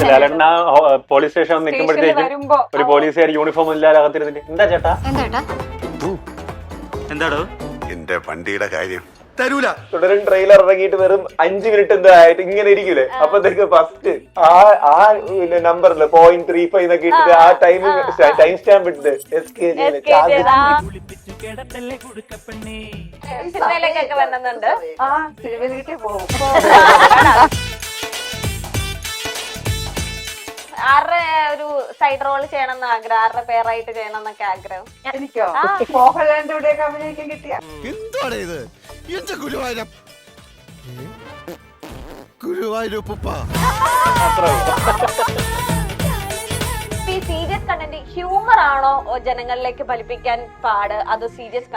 ലാലേട്ടൻ ആ police station നിൽക്കുമ്പോഴത്തേക്കും ഒരു പോലീസുകാർ യൂണിഫോം ഇല്ലാതെ അകത്തിരുന്നിട്ട് എന്താ ചേട്ടാ എന്താടോ എന്റെ വണ്ടിയുടെ കാര്യം തരൂല. തുടരും ട്രെയിലർ ഇറങ്ങിയിട്ട് വെറും 5 മിനിറ്റ് എന്താ ആയിട്ട് ഇങ്ങനെ ഇരിക്കൂലേ, അപ്പത്തേക്ക് ഫസ്റ്റ് ആ നമ്പറില് 0.35 എന്നൊക്കെ ഇട്ടിട്ട് ആ ടൈം സ്റ്റാമ്പ് ഇട്ടിട്ട് സിനിമയിലേക്കൊക്കെ വരുന്നുണ്ട്. ആരുടെ ഒരു സൈഡ് റോൾ ചെയ്യണമെന്ന് ആഗ്രഹം, ആരുടെ പേരായിട്ട് ചെയ്യണം എന്നൊക്കെ ആഗ്രഹം? എനിക്കോ മോഹൻലാലിന്റെ കൂടെ അഭിനയിക്കാൻ കിട്ടിയ എന്താണ് ഇത്? എന്റെ ഗുരുവായൂരപ്പ ഈ സീരിയസ് കണ്ടന്റ് ഹ്യൂമർ ആണോ ജനങ്ങളിലേക്ക് ഫലിപ്പിക്കാൻ പാട്, അത് സീരിയസ്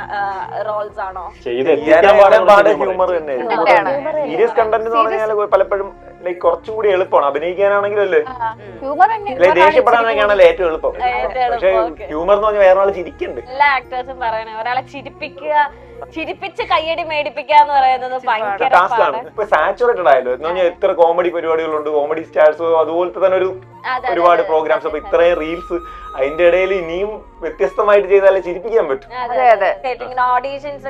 റോൾസ് ആണോ? പാട് ഹ്യൂമർ തന്നെ. സീരിയസ് കണ്ടന്റ് എന്ന് പറഞ്ഞാൽ പലപ്പോഴും ലൈക്ക് കുറച്ചും കൂടി എളുപ്പമാണ് അഭിനയിക്കാനാണെങ്കിലും അല്ലേ, ദേഷ്യപ്പെടാനൊക്കെയാണല്ലോ ഏറ്റവും എളുപ്പം. പക്ഷെ ഹ്യൂമർ എന്ന് പറഞ്ഞാൽ വേറെ ആൾ ചിരിക്കുന്നുണ്ട്. എല്ലാ ആക്ടേഴ്സും പറയണേ ഒരാളെ ചിരിപ്പിച്ച് കയ്യടി മേടിപ്പിക്കുക എന്ന് പറയുന്നത് ഭയങ്കര ടാസ്കാണ്. ഇപ്പൊ സാച്ചുറേറ്റഡ് ആയല്ലോ എന്ന് പറഞ്ഞാൽ എത്ര കോമഡി പരിപാടികളുണ്ട്, കോമഡി സ്റ്റാർസ്, അതുപോലത്തെ തന്നെ ഒരുപാട് പ്രോഗ്രാംസ്. അപ്പൊ ഇത്രയും റീൽസ്, അതിന്റെ ഇടയിൽ ഇനിയും വ്യത്യസ്തമായിട്ട് ചെയ്താലേ ചിരിപ്പിക്കാൻ പറ്റും. ഓഡീഷൻസ്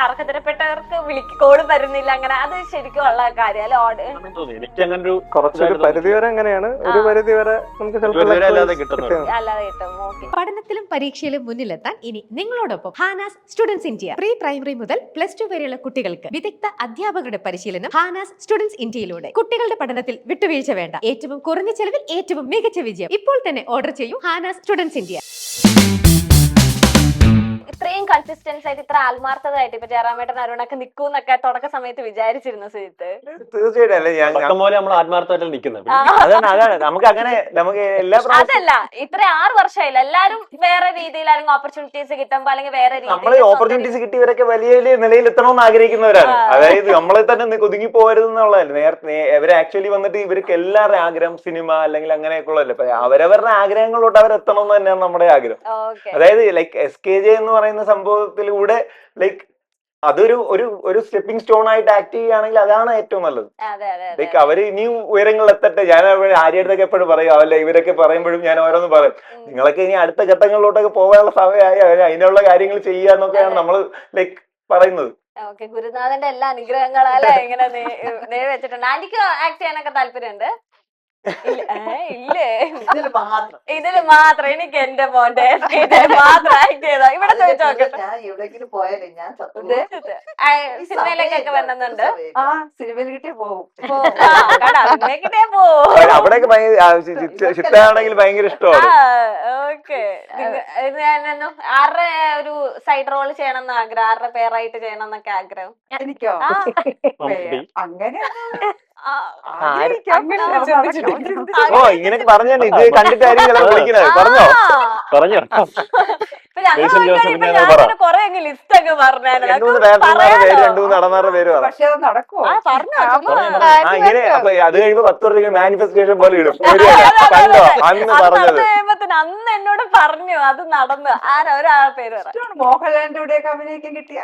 അർഹതരപ്പെട്ടവർക്ക് കോള് വരുന്നില്ല, അങ്ങനെ അത് ശരിക്കും ഉള്ള കാര്യം അല്ലെ? എനിക്ക് അങ്ങനെ ഒരു കുറച്ചൊരു പരിധി വരെ അങ്ങനെയാണ്, ഒരു പരിധി വരെ നമുക്ക് അല്ലാതെ കിട്ടുന്നത്. അല്ലാതെ കിട്ടും. പഠനത്തിലും പരീക്ഷയിലും മുന്നിലെത്താൻ ഇനി നിങ്ങളോടൊപ്പം Hana's students India. Pre primary മുതൽ +2 വരെയുള്ള കുട്ടികൾക്ക് വിദഗ്ധ അധ്യാപകരുടെ പരിശീലനം ഹാനാസ് സ്റ്റുഡൻസ് ഇന്ത്യയിലൂടെ. കുട്ടികളുടെ പഠനത്തിൽ വിട്ടുവീഴ്ച വേണ്ട, ഏറ്റവും കുറഞ്ഞ ചെലവിൽ ഏറ്റവും മികച്ച വിജയം. ഇപ്പോൾ തന്നെ ഓർഡർ ചെയ്യൂ ഹാനാസ് സ്റ്റുഡൻസ് ഇന്ത്യ. ഇത്രയും കൺസിസ്റ്റൻസ് ആയിട്ട്, ഇത്ര ആത്മാർത്ഥമായിട്ട് ഇപ്പൊ ജയറാമേട്ടൻ അരുണൊക്കെ നിൽക്കൂന്നൊക്കെ തുടക്ക സമയത്ത് വിചാരിച്ചിരുന്നു സുജിത്ത്? തീർച്ചയായിട്ടും അല്ലേ, പോലെ നമ്മൾ ആത്മാർത്ഥമായിട്ട് നിൽക്കുന്നത്. അതാണ് നമുക്ക് അങ്ങനെ നമുക്ക് എല്ലാ അതല്ല, ഇത്ര 6 വർഷമായില്ല, എല്ലാരും വേറെ രീതിയിൽ അല്ലെങ്കിൽ ഓപ്പർച്യൂണിറ്റീസ് കിട്ടുമ്പോ അല്ലെങ്കിൽ വേറെ നമ്മള് ഓപ്പർച്യൂണിറ്റീസ് കിട്ടിയവരൊക്കെ വലിയ വലിയ നിലയിൽ എത്തണമെന്ന് ആഗ്രഹിക്കുന്നവരാണ്. അതായത് നമ്മളെ തന്നെ ഒതുങ്ങി പോകരുതെന്നുള്ളതല്ല. നേരത്തെ ഇവര് ആക്ച്വലി വന്നിട്ട് ഇവർക്ക് എല്ലാവരുടെ ആഗ്രഹം സിനിമ അല്ലെങ്കിൽ അങ്ങനെയൊക്കെ ഉള്ളതല്ലേ, അവരവരുടെ ആഗ്രഹങ്ങളോട്ട് അവരെത്തണം എന്ന് തന്നെയാണ് നമ്മുടെ ആഗ്രഹം. അതായത് ലൈക്ക് SKJ എന്ന് പറയുന്ന സംഭവത്തിലൂടെ ലൈക്ക് അതൊരു ഒരു സ്റ്റെപ്പിംഗ് സ്റ്റോൺ ആയിട്ട് ആക്ട് ചെയ്യുകയാണെങ്കിൽ അതാണ് ഏറ്റവും നല്ലത്. ലൈക്ക് അവര് ഇനിയും ഉയരങ്ങളിൽ എത്തട്ടെ. ഞാൻ ആര്യടുത്തൊക്കെ എപ്പോഴും പറയും, അവല്ല ഇവരൊക്കെ പറയുമ്പോഴും ഞാൻ ഓരോന്ന് പറയും, നിങ്ങളൊക്കെ ഇനി അടുത്ത ഘട്ടങ്ങളിലോട്ടൊക്കെ പോകാനുള്ള സമയമായി, അതിനുള്ള കാര്യങ്ങൾ ചെയ്യാന്നൊക്കെയാണ് നമ്മൾ ലൈക്ക് പറയുന്നത്. ഗുരുനാഥന്റെ എല്ലാ അനുഗ്രഹങ്ങളല്ലേ ഇങ്ങനെ വെച്ചിട്ടുണ്ട്. ആന്റിക്ക് ആക്ട് ചെയ്യാനൊക്കെ താല്പര്യമുണ്ട്? ഇല്ലേ, ഇതില് മാത്രം എനിക്ക് എന്റെ മോന്റെ മാത്രം ആക്ട് ചെയ്തോ. ഇവിടെ ചോദിച്ചു നോക്കട്ടെ, സിനിമയിലേക്കൊക്കെ വരുന്നുണ്ട്. സിനിമയിൽ കിട്ടിയ പോകും, സിനിമയ്ക്കിട്ടേ പോവും. അവിടെയൊക്കെ ഷിഫ്റ്റാണെങ്കിൽ ഭയങ്കര ഇഷ്ടമാണ്. ഓക്കെ, ഞാനൊന്നും ആരുടെ ഒരു സൈഡ് റോൾ ചെയ്യണം എന്ന് ആഗ്രഹം, ആരുടെ പേരായിട്ട് ചെയ്യണം എന്നൊക്കെ ആഗ്രഹം? എനിക്കോ അങ്ങനെ ഓ ഇങ്ങനെയൊക്കെ പറഞ്ഞു. ഇത് കണ്ടിട്ടായിരിക്കും വിളിക്കുന്നത്. പറഞ്ഞോ കൊറേ ലിസ്റ്റ് ഒക്കെ പറഞ്ഞു. 2-3 നടന്മാരുടെ പേര് പറ. പക്ഷെ അത് നടക്കുമോ? ഇങ്ങനെ അത് കഴിയുമ്പോ 10 രൂപ മാനിഫെസ്റ്റേഷൻ പോലെ ഇടും. കണ്ടോ അന്ന് പറഞ്ഞത്? അന്ന് എന്നോട് പറഞ്ഞു, അത് നടന്നു. ആരാ ഒരാളെ പേര് പറ. മോഹൻലാലിന്റെ കൂടെ അഭിനയിക്കാൻ കിട്ടിയ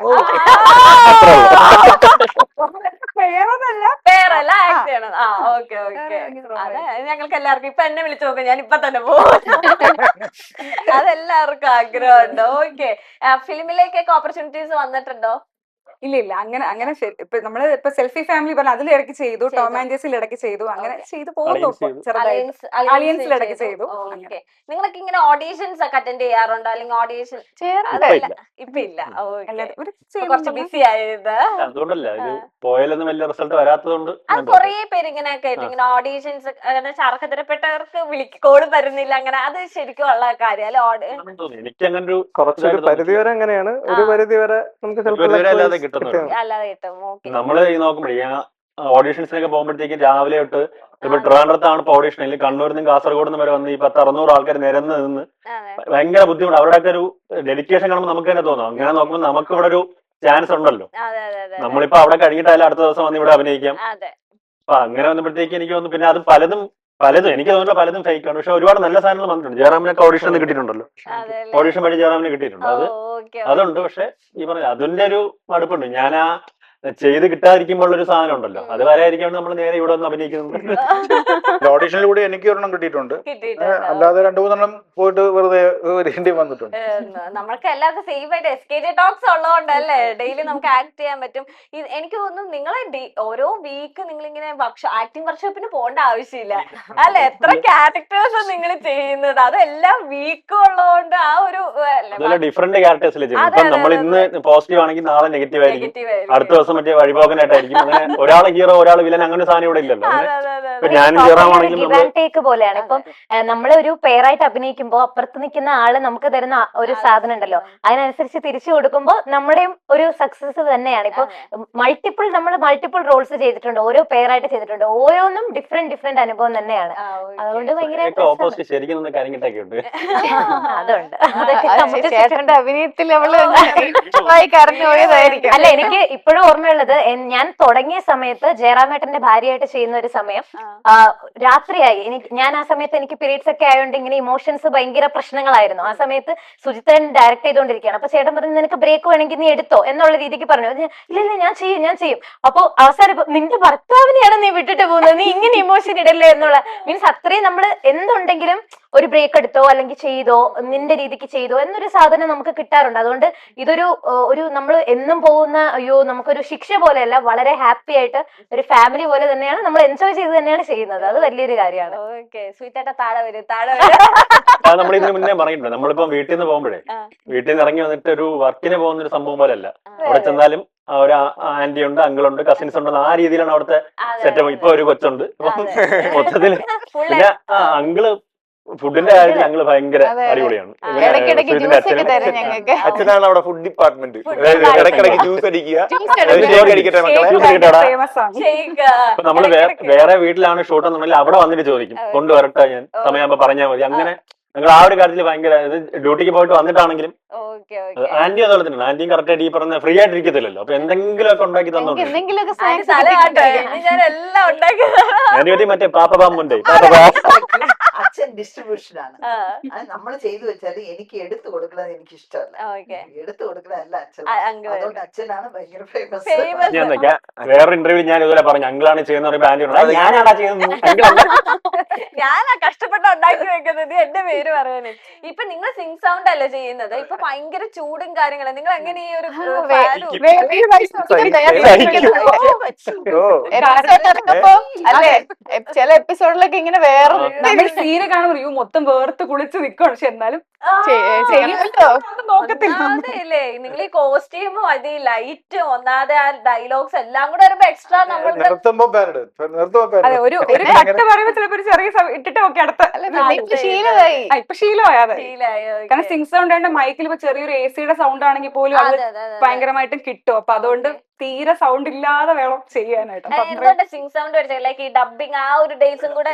പേരല്ല ആക്ട് ചെയ്യണം. ഓക്കെ അതെ, ഞങ്ങൾക്ക് എല്ലാവർക്കും ഇപ്പൊ എന്നെ വിളിച്ചു നോക്കാം, ഞാൻ ഇപ്പൊ തന്നെ പോകും. അതെല്ലാവർക്കും ആഗ്രഹമുണ്ടോ? ഓക്കെ, ഫിലിമിലേക്കൊക്കെ ഓപ്പർച്യൂണിറ്റീസ് വന്നിട്ടുണ്ടോ? ഇല്ല അങ്ങനെ ഇപ്പൊ നമ്മള് ഇപ്പൊ സെൽഫി ഫാമിലി പറഞ്ഞ അതിൽ ഇടയ്ക്ക് ചെയ്തു, ടോം ആൻഡ് ജെസ്സിൽ ഇടയ്ക്ക് ചെയ്തു, അങ്ങനെ ചെയ്തു പോകുന്നു. അലിയൻസിൽ ഇടയ്ക്ക് ചെയ്തു. നിങ്ങളൊക്കെ ഇങ്ങനെ ഓഡീഷൻസ് ഒക്കെ അറ്റൻഡ് ചെയ്യാറുണ്ടോ? അല്ലെങ്കിൽ ഓഡീഷൻ ഇപ്പൊ ഇല്ല, കുറച്ച് ബിസി ആയത് അതുകൊണ്ടല്ല, പോയാലൊന്നും വലിയ റിസൾട്ട് വരാത്തതുകൊണ്ട്. അത് കൊറേ പേര് ഇങ്ങനെ കേട്ടു, ഇങ്ങനെ ഓഡീഷൻസ് അർഹതരപ്പെട്ടവർക്ക് കോള് വരുന്നില്ല, അങ്ങനെ അത് ശരിക്കും ഉള്ള കാര്യം അല്ലെ? എനിക്ക് അങ്ങനെ ഒരു കുറച്ചൊരു പരിധി വരെ അങ്ങനെയാണ്, ഒരു പരിധി വരെ നമുക്ക് അല്ലാതെ കിട്ടുന്നത്. നമ്മള് ഈ നോക്കുമ്പോഴേ ഓഡീഷൻസിനൊക്കെ പോകുമ്പോഴത്തേക്കും രാവിലെ തൊട്ട് ഇപ്പൊ ട്രിവാൻഡ്രത്താണ് ഇപ്പൊ ഓഡീഷൻ, അല്ലെങ്കിൽ കണ്ണൂരിൽ നിന്നും കാസർഗോഡ് നിന്ന് വരെ വന്ന് ഈ 10-600 ആൾക്കാർ നിരന്ന് നിന്ന് ഭയങ്കര ബുദ്ധിമുട്ട്. അവരുടെയൊക്കെ ഒരു ഡെഡിക്കേഷൻ കാണുമ്പോൾ നമുക്ക് തന്നെ തോന്നും. അങ്ങനെ നോക്കുമ്പോൾ നമുക്ക് ഇവിടെ ഒരു ചാൻസ് ഉണ്ടല്ലോ. നമ്മളിപ്പോ അവിടെ കഴിഞ്ഞിട്ടായാലും അടുത്ത ദിവസം വന്ന് ഇവിടെ അഭിനയിക്കാം. അപ്പൊ അങ്ങനെ വന്നപ്പോഴത്തേക്ക് എനിക്ക് തോന്നുന്നു. പിന്നെ അത് പലതും എനിക്ക് തോന്നുന്നില്ല, പലതും ഫേക്ക് ആണ്. പക്ഷെ ഒരുപാട് നല്ല സാധനങ്ങൾ വന്നിട്ടുണ്ട്. ജയറാമിനൊക്കെ ഓഡീഷൻ കിട്ടിയിട്ടുണ്ടല്ലോ, ഓഡീഷൻ വഴി ജയറാമിന് കിട്ടിയിട്ടുണ്ട്. അതുണ്ട്. പക്ഷെ ഈ പറഞ്ഞ അതിന്റെ ഒരു മടുപ്പുണ്ട്. ഞാൻ ചെയ്ത് കിട്ടാതിരിക്കുമ്പോൾ ഒരു സാധനം ഉണ്ടല്ലോ അത് വരായിരിക്കാണ് നമ്മൾ നേരെ ഇവിടെ വന്ന് അഭിനയിക്കുന്നത്. ഓഡീഷനിലൂടെ എനിക്ക് ഒരെണ്ണം കിട്ടിയിട്ടുണ്ട്. അല്ലാതെ 2-3 പോയിട്ട് വെറുതെ ഇരിക്കേണ്ടി വന്നിട്ടുണ്ട്. നമ്മൾക്ക് എല്ലാവർക്കും സേഫ് ആയിട്ട് SKJ ടോക്സ് ഉള്ളതുകൊണ്ടല്ലേ ഡെയിലി നമുക്ക് ആക്ട് ചെയ്യാൻ പറ്റും. എനിക്ക് തോന്നുന്നു നിങ്ങളെ ഓരോ വീക്ക് നിങ്ങളിങ്ങനെ ആക്ടിംഗ് വർക്ക്ഷോപ്പിന് പോകേണ്ട ആവശ്യമില്ല അല്ലെ? എത്ര ക്യാരക്ടേഴ്സ് നിങ്ങൾ ചെയ്യുന്നത് അതെല്ലാം വീക്കും ഉള്ളതുകൊണ്ട് ആ ഒരു ഡിഫറെന്റ് ക്യാരക്ടേഴ്സിൽ ചെയ്യും. ഇപ്പം നമ്മൾ ഇന്ന് പോസിറ്റീവ് ആണെങ്കിൽ നാളെ നെഗറ്റീവ് ആയിരിക്കും, അടുത്ത ദിവസം മറ്റേ വഴിപോകനായിട്ടായിരിക്കും. അങ്ങനെ ഒരാളെ ഹീറോ ഒരാൾ വില്ലൻ അങ്ങനെ ഒരു സാധനം ഇവിടെ ഇല്ലല്ലോ. ഞാൻ ഹീറോ ആണെങ്കിലും ടേക്ക് പോലെയാണ്. ഇപ്പം നമ്മള് ഒരു പെയറായിട്ട് അഭിനയിക്കുമ്പോൾ അപ്പുറത്ത് നിൽക്കുന്ന ആള് നമുക്ക് തരുന്ന ഒരു സാധനം ഉണ്ടല്ലോ, അതിനനുസരിച്ച് തിരിച്ചു കൊടുക്കുമ്പോൾ നമ്മുടെയും ഒരു സക്സസ് തന്നെയാണ്. ഇപ്പൊ നമ്മൾ മൾട്ടിപ്പിൾ റോൾസ് ചെയ്തിട്ടുണ്ട്, ഓരോ പെയറായിട്ട് ചെയ്തിട്ടുണ്ട്, ഓരോന്നും ഡിഫറെന്റ് അനുഭവം തന്നെയാണ്. അതുകൊണ്ട് ഭയങ്കര ഓപ്പോസിറ്റ് ശരിക്കും കരിങ്ങിട്ടൊക്കെ ഉണ്ട്. അതുണ്ട് ചേട്ടന്റെ അഭിനയത്തിൽ അവള് കറഞ്ഞു പോയതായിരിക്കും. അല്ല, എനിക്ക് ഇപ്പോഴും ഓർമ്മയുള്ളത് ഞാൻ തുടങ്ങിയ സമയത്ത് ജയറാമേട്ടന്റെ ഭാര്യയായിട്ട് ചെയ്യുന്ന ഒരു സമയം രാത്രിയായി. ഞാൻ ആ സമയത്ത് എനിക്ക് പീരീഡ്സ് ഒക്കെ ആയതുകൊണ്ട് ഇങ്ങനെ ഇമോഷൻസ് ഭയങ്കര പ്രശ്നങ്ങളായിരുന്നു. ആ സമയത്ത് സുജിത്തൻ ഡയറക്ട് ചെയ്തുകൊണ്ടിരിക്കുകയാണ്. അപ്പൊ ചേട്ടൻ പറഞ്ഞു നിനക്ക് ബ്രേക്ക് വേണമെങ്കിൽ നീ എടുത്തോ എന്നുള്ള രീതിക്ക് പറഞ്ഞു. ഇല്ല ഞാൻ ചെയ്യും. അപ്പൊ അവസാനം നിന്റെ ഭർത്താവിനെയാണ് നീ വിട്ടിട്ട് പോകുന്നത്, നീ ഇങ്ങനെ ഇമോഷൻ ഇടല്ലേ എന്നുള്ള മീൻസ് അത്രയും നമ്മൾ എന്തുണ്ടെങ്കിലും ഒരു ബ്രേക്ക് എടുത്തോ അല്ലെങ്കിൽ ചെയ്തോ നിന്റെ രീതിക്ക് ചെയ്തോ എന്നൊരു സാധനം നമുക്ക് കിട്ടാറുണ്ട്. അതുകൊണ്ട് ഇതൊരു നമ്മൾ എന്നും പോകുന്ന നമുക്കൊരു ശിക്ഷ പോലെയല്ല, വളരെ ഹാപ്പി ആയിട്ട് ഒരു ഫാമിലി പോലെ തന്നെയാണ് നമ്മൾ എൻജോയ് ചെയ്ത് തന്നെയാണ് ചെയ്യുന്നത്. അത് വലിയൊരു കാര്യമാണ്. നമ്മൾ ഇതിന് മുന്നേ പറഞ്ഞിട്ടുണ്ട്, നമ്മളിപ്പം വീട്ടിൽ നിന്ന് പോകുമ്പോഴേ വീട്ടിൽ നിന്ന് ഇറങ്ങി വന്നിട്ട് ഒരു വർക്കിന് പോകുന്ന ഒരു സംഭവം പോലെയല്ല. അവിടെ ചെന്നാലും ഒരു ആന്റി ഉണ്ട്, അങ്കിളുണ്ട്, കസിൻസ് ഉണ്ട്, ആ രീതിയിലാണ് അവിടുത്തെ സെറ്റപ്പ്. ഇപ്പൊ ഒരു കൊച്ചുണ്ട്. മൊത്തത്തില് പിന്നെ അങ്കിള് ഫുഡിന്റെ കാര്യത്തിൽ ഞങ്ങള് ഭയങ്കര അടിപൊളിയാണ്. അച്ഛനാണ് അവിടെ ഫുഡ് ഡിപ്പാർട്ട്മെന്റ്. ഇടയ്ക്കിടയ്ക്ക് ജ്യൂസ് അടിക്കുക. നമ്മള് വേറെ വീട്ടിലാണ് ഷൂട്ട് എന്നുണ്ടെങ്കിൽ അവിടെ വന്നിട്ട് ചോദിക്കും കൊണ്ടുവരട്ടെ, ഞാൻ സമയമാകുമ്പോ പറഞ്ഞാൽ മതി. അങ്ങനെ ഞങ്ങൾ ആ ഒരു കാര്യത്തിൽ ഭയങ്കര ഡ്യൂട്ടിക്ക് പോയിട്ട് വന്നിട്ടാണെങ്കിലും ആന്റി അതുപോലെ തന്നെ ആന്റിയും കറക്റ്റ് ആയിട്ട് ഈ പറഞ്ഞ ഫ്രീ ആയിട്ട് ഇരിക്കത്തില്ലല്ലോ. അപ്പൊ എന്തെങ്കിലും ഒക്കെ ഉണ്ടാക്കി തന്നോ. ആന്റി പറ്റി മറ്റേ പാപ്പബാമ്പുണ്ട്. അച്ഛൻ ഡിസ്ട്രിബ്യൂഷനാണ്. നമ്മൾ ചെയ്തു വെച്ചാല് എനിക്ക് എടുത്തു കൊടുക്കുന്നത് എനിക്ക് ഇഷ്ടമല്ല. എടുത്തു കൊടുക്കുന്നതല്ല അച്ഛൻ. അതുകൊണ്ട് അച്ഛനാണ് ഭയങ്കര ഫേമസ്. വേറെ ഇന്റർവ്യൂ ഞാൻ ഇതുപോലെ പറഞ്ഞു അങ്കിളാണ് ചെയ്യുന്ന പറയുമ്പോ ആന്റി ഞാനാടാ ചെയ്യുന്നത്. ഞാനാ കഷ്ടപ്പെട്ട് ഉണ്ടാക്കി വെക്കുന്നത് എന്റെ പേര് പറയാന്. ഇപ്പൊ നിങ്ങൾ സിംഗ് സൗണ്ട് അല്ലേ ചെയ്യുന്നത്, ഇപ്പൊ ഭയങ്കര ചൂടും കാര്യങ്ങളും. നിങ്ങൾ എങ്ങനെ ഈ ഒരു അല്ലെ ചില എപ്പിസോഡിലൊക്കെ ഇങ്ങനെ വേറെ സീന് കാണുമ്പോൾ മൊത്തം വേർത്ത് കുളിച്ച് നിക്കണം. പക്ഷെ എന്നാലും നോക്കത്തില്ലേ നിങ്ങൾ ഈ കോസ്റ്റ്യൂമും അത് ഈ ലൈറ്റും ഒന്നാതെ ആ ഡയലോഗ്സ് എല്ലാം കൂടെ വരുമ്പോ എക്സ്ട്രാ നമ്മൾ അതെ ഒരു കട്ട് പറയുമ്പോ ചിലപ്പോ ഒരു ചെറിയ ഇട്ടിട്ട് ഒക്കെ അടുത്ത ഇപ്പൊ ശീലമായി. അതെ, കാരണം സിംഗ് സൗണ്ട് ആയിട്ട് മൈക്കിൽ ഇപ്പൊ ചെറിയൊരു AC-യുടെ സൗണ്ട് ആണെങ്കിൽ പോലും അത് ഭയങ്കരമായിട്ടും കിട്ടും. അപ്പൊ അതുകൊണ്ട് തീരെ സൗണ്ട് ഇല്ലാതെ വേണം ചെയ്യാനായിട്ട്. എന്തുകൊണ്ട് സിംഗ് സൗണ്ട് ലൈക്ക് ഈ ഡബിങ് ആ ഒരു ഡേയ്സും കൂടെ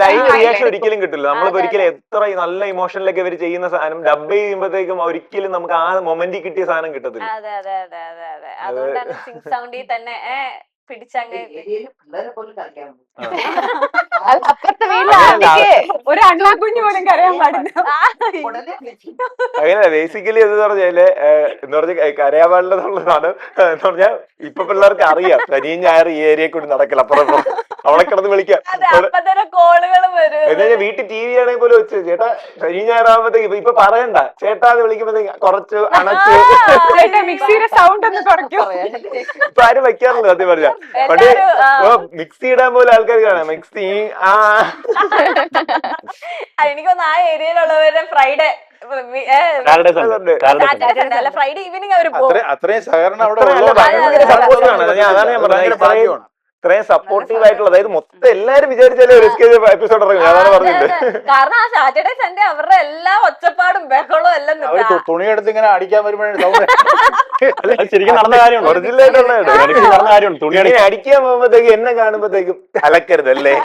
ലൈവ് റിയാക്ഷൻ ഒരിക്കലും കിട്ടില്ല. നമ്മളിപ്പോ ഒരിക്കലും എത്ര നല്ല ഇമോഷനിലൊക്കെ ഇവർ ചെയ്യുന്ന സാധനം ഡബ് ചെയ്യുമ്പോഴത്തേക്കും ഒരിക്കലും നമുക്ക് ആ മൊമെന്റിൽ കിട്ടിയ സാധനം കിട്ടത്തില്ല. അതെ അതുകൊണ്ടാണ് സിംഗ് സൗണ്ടിൽ തന്നെ പിടിച്ചങ്ങ് അപ്പുറത്തെ വീട്ടിൽ ഒരു അണ്ണാക്കുഞ്ഞു പോലും കരയാൻ പാടില്ല. അങ്ങനെ ബേസിക്കലി എന്ന് പറഞ്ഞാല് കരയാൻ പാടില്ലെന്നുള്ളതാണ്. എന്ന് പറഞ്ഞാൽ ഇപ്പൊ പിള്ളേർക്ക് അറിയാം ശനിയും ഞായർ ഈ ഏരിയ കൂടി നടക്കില്ല. അപ്പുറം അവളെ കിടന്ന് വിളിക്കാം. എന്നാ വീട്ടിൽ TV ആണെങ്കിൽ പോലും വെച്ച് ചേട്ടാ ശനിയും ഞായറാകുമ്പോഴത്തേക്ക് ഇപ്പൊ പറയണ്ട ചേട്ടാ എന്ന് വിളിക്കുമ്പോഴത്തേക്ക് കുറച്ച് അണച്ച് മിക്സിയുടെ സൗണ്ട് ഒന്ന് കുറയ്ക്കും. ഇപ്പൊ ആരും വെക്കാറില്ല സത്യം പറഞ്ഞ. പണ്ട് മിക്സി ഇടാൻ പോലെ ആൾക്കാർ കാണാം. മിക്സി എനിക്കൊന്ന് ആ ഏരിയയിലുള്ളവരുടെ ഫ്രൈഡേ ഫ്രൈഡേ ഈവനിങ് അവർ അത്രയും സഹകരണം അവിടെ ഭയങ്കര സപ്പോർട്ടാണ്. അതാണ് ഞാൻ പറഞ്ഞത്. ഇത്രയും സപ്പോർട്ടീവ് ആയിട്ടുള്ള, അതായത് മൊത്തം എല്ലാരും വിചാരിച്ചാലും ഒരു എപ്പിസോഡ് ഇറങ്ങും. അതാണ് പറഞ്ഞത്. കാരണം ആ സാറ്റർഡേ സൺഡേ അവരുടെ എല്ലാ ഒച്ചപ്പാടും ബഹളവും എല്ലാം തുണിയെടുത്ത് ഇങ്ങനെ അടിക്കാൻ വരുമ്പോഴാണ് ശരിക്കും നടന്ന കാര്യമാണ്. നടന്ന കാര്യമാണ്. തുണി അടിക്കാൻ പോകുമ്പോഴത്തേക്കും എന്നെ കാണുമ്പോഴത്തേക്കും അലക്കരുതല്ലേ.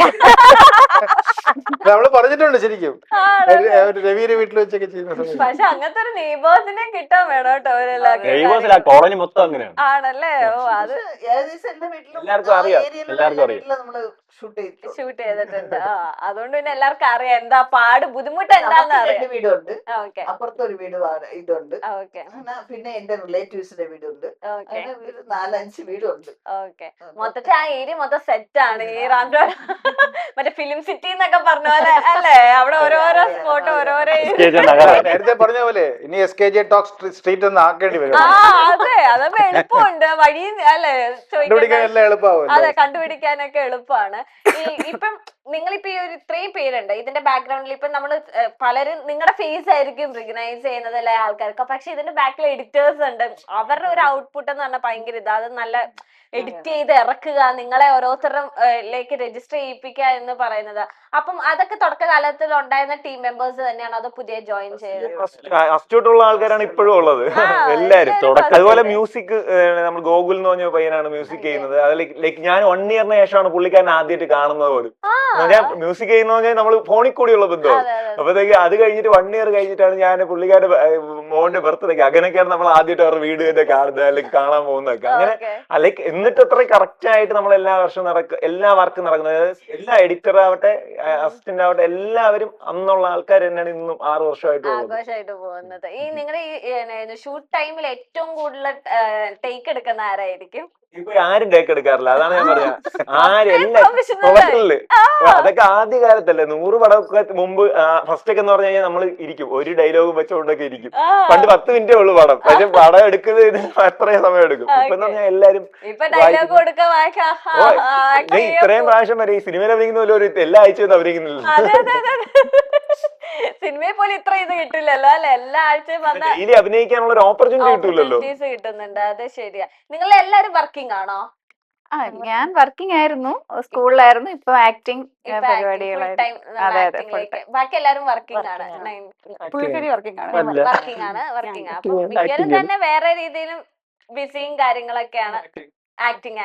നമ്മള് പറഞ്ഞിട്ടുണ്ട് ശരിക്കും രവിയുടെ വീട്ടിൽ വെച്ചൊക്കെ ചെയ്യുന്ന. പക്ഷെ അങ്ങനത്തെ ഒരു നെയ്ബേഴ്സിനെ കിട്ടാൻ വേണം കേട്ടോ. കോളനി മൊത്തം അങ്ങനെയാണ് ആണല്ലേ? ഓ അത് ഏകദേശം എന്റെ വീട്ടിലും എല്ലാവർക്കും അറിയാം. എല്ലാവർക്കും അറിയാം. നമ്മള് ഷൂട്ട് ചെയ്തിട്ടുണ്ട്. അതുകൊണ്ട് പിന്നെ എല്ലാവർക്കും അറിയാം എന്താ പാട് ബുദ്ധിമുട്ട് എന്താന്ന് അറിയാം. വീടുണ്ട്, ഓക്കെ അപ്പുറത്തൊരു വീട് ഇതുണ്ട്, ഓക്കെ പിന്നെ എന്റെ റിലേറ്റീവ്സിന്റെ വീടുണ്ട്, ഓക്കെ അങ്ങനെ ഒരു 4-5 വീടുണ്ട്. ഓക്കെ. മൊത്തത്തിൽ ആ ഏരിയ മൊത്തം സെറ്റ് ആണ് ഈ റാംഡോ. മറ്റേ ഫിലിം സിറ്റി എന്നൊക്കെ പറഞ്ഞ പോലെ അല്ലേ? അവിടെ ഓരോരോ സ്പോട്ട് ഓരോരോ നേരത്തെ പറഞ്ഞ പോലെ ഇനി SKJ ടോക്ക് സ്ട്രീറ്റ് എന്ന് ആക്കേണ്ടി വരും. അതെ, അതപ്പോ എളുപ്പമുണ്ട് വഴി അല്ലേ? കണ്ടുപിടിക്കാൻ എല്ലാം എളുപ്പമാവും. അതെ, കണ്ടുപിടിക്കാനൊക്കെ എളുപ്പമാണ്. ഇപ്പം നിങ്ങളിപ്പോ ഈ ഒരു ഇത്രയും പേരുണ്ട് ഇതിന്റെ ബാക്ക്ഗ്രൗണ്ടിൽ. ഇപ്പൊ നമ്മള് പലരും നിങ്ങളുടെ ഫേസ് ആയിരിക്കും റിക്കഗ്നൈസ് ചെയ്യുന്നത് അല്ലെ ആൾക്കാർക്ക്, പക്ഷെ ഇതിന്റെ ബാക്കിൽ എഡിറ്റേഴ്സ് ഉണ്ട്. അവരുടെ ഒരു ഔട്ട്പുട്ട് എന്ന് പറഞ്ഞാൽ ഭയങ്കര അത് നല്ല എഡിറ്റ് ചെയ്ത് ഇറക്കുക, നിങ്ങളെ ഓരോരുത്തരിലേക്ക് രജിസ്റ്റർ ചെയ്യിപ്പിക്കുക എന്ന് പറയുന്നത്. അപ്പം അതൊക്കെ തുടക്കകാലത്തിൽ ഉണ്ടായിരുന്ന ടീം മെമ്പേഴ്സ് തന്നെയാണ് അത് പുതിയ ജോയിൻ ചെയ്തത്? അസ്റ്റ്യൂട്ടുള്ള ആൾക്കാരാണ് ഇപ്പോഴും ഉള്ളത് എല്ലാരും. അതുപോലെ മ്യൂസിക് നമ്മൾ ഗോകുൽ എന്ന് പറഞ്ഞ പയ്യനാണ് മ്യൂസിക് ചെയ്യുന്നത്. അത് ലൈക്ക് ഞാൻ 1 ഇയറിന് ശേഷമാണ് പുള്ളിക്കാരൻ ആദ്യമായിട്ട് കാണുന്നത് പോലും. ഞാൻ മ്യൂസിക് ചെയ്യുന്ന പറഞ്ഞാൽ നമ്മൾ ഫോണിൽ കൂടിയുള്ള ബന്ധമാണ്. അപ്പത്തേക്ക് അത് കഴിഞ്ഞിട്ട് 1 ഇയർ കഴിഞ്ഞിട്ടാണ് ഞാൻ പുള്ളിക്കാരുടെ മോന്റെ ബർത്ത്ഡേക്ക് അകനൊക്കെയാണ് നമ്മൾ ആദ്യമായിട്ട് അവരുടെ വീട് തന്നെ കാണുന്നത്, അല്ലെങ്കിൽ കാണാൻ പോകുന്നതൊക്കെ. അങ്ങനെ ലൈക്ക് എന്നിട്ട് അത്ര കറക്റ്റ് ആയിട്ട് നമ്മൾ എല്ലാ വർഷവും എല്ലാ വർക്കും നടക്കുന്നത്. എല്ലാ എഡിറ്റർ ആവട്ടെ അസിസ്റ്റന്റ് ആവട്ടെ എല്ലാവരും അന്നുള്ള ആൾക്കാർ തന്നെയാണ് ഇന്നും 6 വർഷമായിട്ട് പോകുന്നത്. ഈ നിങ്ങളുടെ ഈ ഷൂട്ട് ടൈമിൽ ഏറ്റവും കൂടുതൽ ടേക്ക് എടുക്കുന്ന ആരായിരിക്കും? ഇപ്പൊ ആരും ടേക്ക് എടുക്കാറില്ല, അതാണ് ഞാൻ പറഞ്ഞത്. പ്രൊഫഷണല് അതൊക്കെ ആദ്യ കാലത്തല്ലേ 100 പടമൊക്കെ മുമ്പ് ഫസ്റ്റ് ഒക്കെ എന്ന് പറഞ്ഞു കഴിഞ്ഞാൽ നമ്മൾ ഇരിക്കും ഒരു ഡയലോഗ് വെച്ചോണ്ടൊക്കെ ഇരിക്കും. പണ്ട് 10 മിനിറ്റേ ഉള്ളൂ പടം, പക്ഷെ പടം എടുക്കുന്നത് അത്രയും സമയം എടുക്കും. ഇപ്പൊ എന്ന് പറഞ്ഞാൽ എല്ലാരും ഇത്രയും പ്രാവശ്യം വരെ ഈ സിനിമയിൽ അഭിനയിക്കുന്ന പോലെ ഒരു എല്ലാ ആഴ്ചയും അഭിനയിക്കുന്നില്ല. സിനിമയെ പോലെ ഇത്ര ഇത് കിട്ടില്ലല്ലോ അല്ലെ? എല്ലാ ആഴ്ചയും ഡെയിലി അഭിനയിക്കാനുള്ള ഒരു ഓപ്പർച്യൂണിറ്റി കിട്ടൂലല്ലോ. കിട്ടുന്നുണ്ട്, അത് ശരിയാ. നിങ്ങൾ എല്ലാരും വർക്കിംഗ് ആണോ? ഞാൻ വർക്കിംഗ് ആയിരുന്നു, സ്കൂളിലായിരുന്നു. ഇപ്പൊ ആക്ടിങ് പരിപാടികളായിരുന്നു. അതെ അതെ, ബാക്കി എല്ലാരും വർക്കിംഗ് ആണ്. വർക്കിംഗ് ആണ്. വർക്കിംഗ് ആണ്. അപ്പൊ മിക്കവരും തന്നെ വേറെ രീതിയിലും ബിസിയും കാര്യങ്ങളൊക്കെയാണ്. Acting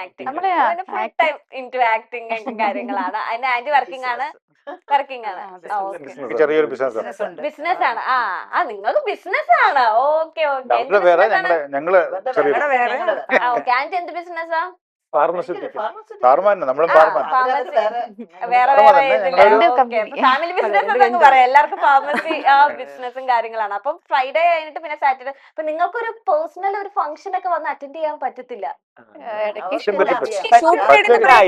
full time into acting കാര്യങ്ങളാണ്. അതിന്റെ ആന്റി വർക്കിംഗ് ആണ്. ചെറിയൊരു ബിസിനസ് ബിസിനസ് ആണ്. നിങ്ങൾക്ക് ബിസിനസ് ആണ്. Okay okay. ആന്റി എന്ത് ബിസിനസ്സാ? ഫാമിലി ബിസിനസ് പറയാം. എല്ലാവർക്കും ഫാർമസി ബിസിനസും കാര്യങ്ങളാണ്. അപ്പം ഫ്രൈഡേ കഴിഞ്ഞിട്ട് പിന്നെ സാറ്റർഡേ അപ്പൊ നിങ്ങൾക്ക് ഒരു പേഴ്സണൽ ഒരു ഫംഗ്ഷൻ ഒക്കെ വന്ന് അറ്റൻഡ് ചെയ്യാൻ പറ്റത്തില്ല.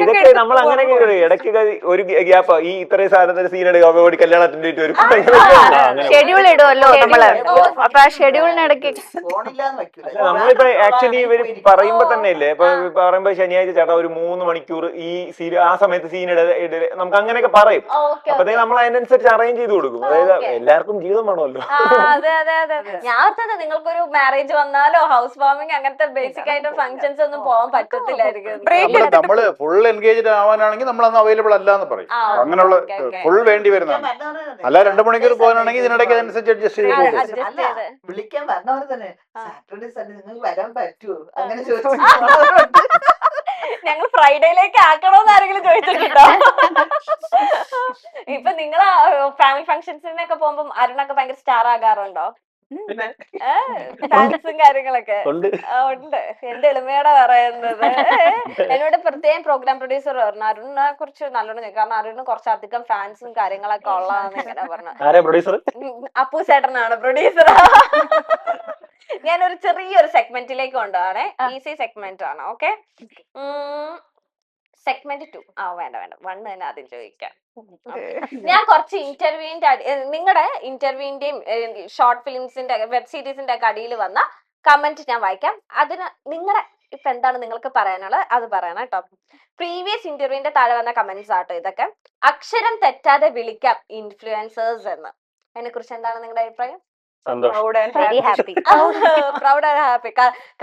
ഇതൊക്കെ നമ്മൾ അങ്ങനെ ഇടയ്ക്ക് ഒരു ഗ്യാപ്പ് ഈ ഇത്രയും സാധനത്തിന് സീൻ എടുക്കാൻ വേണ്ടി കല്യാണം അറ്റൻഡ് ചെയ്തിട്ട് വരും. ഷെഡ്യൂൾ ഇടുമല്ലോ നമ്മള്, അപ്പൊ ആ ഷെഡ്യൂളിനിടയ്ക്ക് നമ്മളിപ്പോ ആക്ച്വലി ഇവര് പറയുമ്പോ തന്നെ ഇല്ലേ, ഇപ്പൊ പറയുമ്പോ ശനിയാഴ്ച ചേട്ടാ ഒരു 3 മണിക്കൂർ ഈ ആ സമയത്ത് സീൻ നമുക്ക് അങ്ങനെയൊക്കെ പറയും. അപ്പത്തേക്ക് നമ്മൾ അതിനനുസരിച്ച് അറേഞ്ച് ചെയ്ത് കൊടുക്കും. അതായത് എല്ലാവർക്കും ജീവിതം വേണമല്ലോ. അതെ അതെ അതെ. ഞാൻ തന്നെ നിങ്ങൾക്കൊരു മാരേജ് വന്നാലോ ഹൗസ് വാമിങ് അങ്ങനത്തെ ബേസിക് ആയിട്ട് ഫംഗ്ഷൻസ് ഒന്നും പോകാൻ പറ്റത്തില്ലായിരിക്കും. നമ്മള് ഫുൾ എൻഗേജ്ഡ് ആവാനാണെങ്കിൽ നമ്മൾ അന്ന് അവൈലബിൾ അല്ല എന്ന് പറയും. അങ്ങനെയുള്ള ഫുൾ വേണ്ടി വരുന്നതാണ്. അല്ല 2 മണിക്കൂർ പോകാനാണെങ്കിൽ ഇതിനിടയ്ക്ക് അതനുസരിച്ച് അഡ്ജസ്റ്റ് ചെയ്ത് വിളിക്കാൻ പറഞ്ഞവർ തന്നെ സാറ്റർഡേ സൺഡേ നിങ്ങൾക്ക് വരാൻ പറ്റുമോ അങ്ങനെ ചോദിച്ചു. ഞങ്ങൾ ഫ്രൈഡേയിലേക്ക് ആക്കണോന്ന് ആരെങ്കിലും ചോദിച്ചിട്ടുണ്ടോ? ഇപ്പൊ നിങ്ങള് ഫാമിലി ഫംഗ്ഷൻസിനൊക്കെ പോകുമ്പോ അരുണൊക്കെ ഭയങ്കര സ്റ്റാർ ആകാറുണ്ടോ? ഡാൻസും കാര്യങ്ങളൊക്കെ ഉണ്ട്. എന്റെ എളിമയോടെ പറയുന്നത്. എന്നോട് പ്രത്യേകം പ്രോഗ്രാം പ്രൊഡ്യൂസർ പറഞ്ഞു അരുണിനെ കുറിച്ച് നല്ലോണം, കാരണം അരുണിന് കുറച്ചധികം ഫാൻസും കാര്യങ്ങളൊക്കെ ഉള്ളതാന്ന് ഇങ്ങനെ പറഞ്ഞു. അപ്പു ചേട്ടനാണ് പ്രൊഡ്യൂസർ. ഞാനൊരു ചെറിയൊരു സെഗ്മെന്റിലേക്ക് കൊണ്ടുപോവാണേ. ഈസി സെഗ്മെന്റ് ആണ്. Okay, segment 2. വേണ്ട 1 തന്നെ ആദ്യം ചോദിക്കാം. ഞാൻ കുറച്ച് ഇന്റർവ്യൂവിന്റെ നിങ്ങളുടെ ഇന്റർവ്യൂവിന്റെയും ഷോർട്ട് ഫിലിംസിന്റെ വെബ് സീരീസിന്റെ ഒക്കെ അടിയിൽ വന്ന കമന്റ് ഞാൻ വായിക്കാം. അതിന് നിങ്ങളുടെ ഇപ്പൊ എന്താണ് നിങ്ങൾക്ക് പറയാനുള്ളത് അത് പറയണം കേട്ടോ. പ്രീവിയസ് ഇന്റർവ്യൂവിന്റെ താഴെ വന്ന കമന്റ്സ് ആട്ടോ ഇതൊക്കെ. അക്ഷരം തെറ്റാതെ വിളിക്കാം ഇൻഫ്ലുവൻസേഴ്സ് എന്ന്. അതിനെ കുറിച്ച് എന്താണ് നിങ്ങളുടെ അഭിപ്രായം? Proud and happy.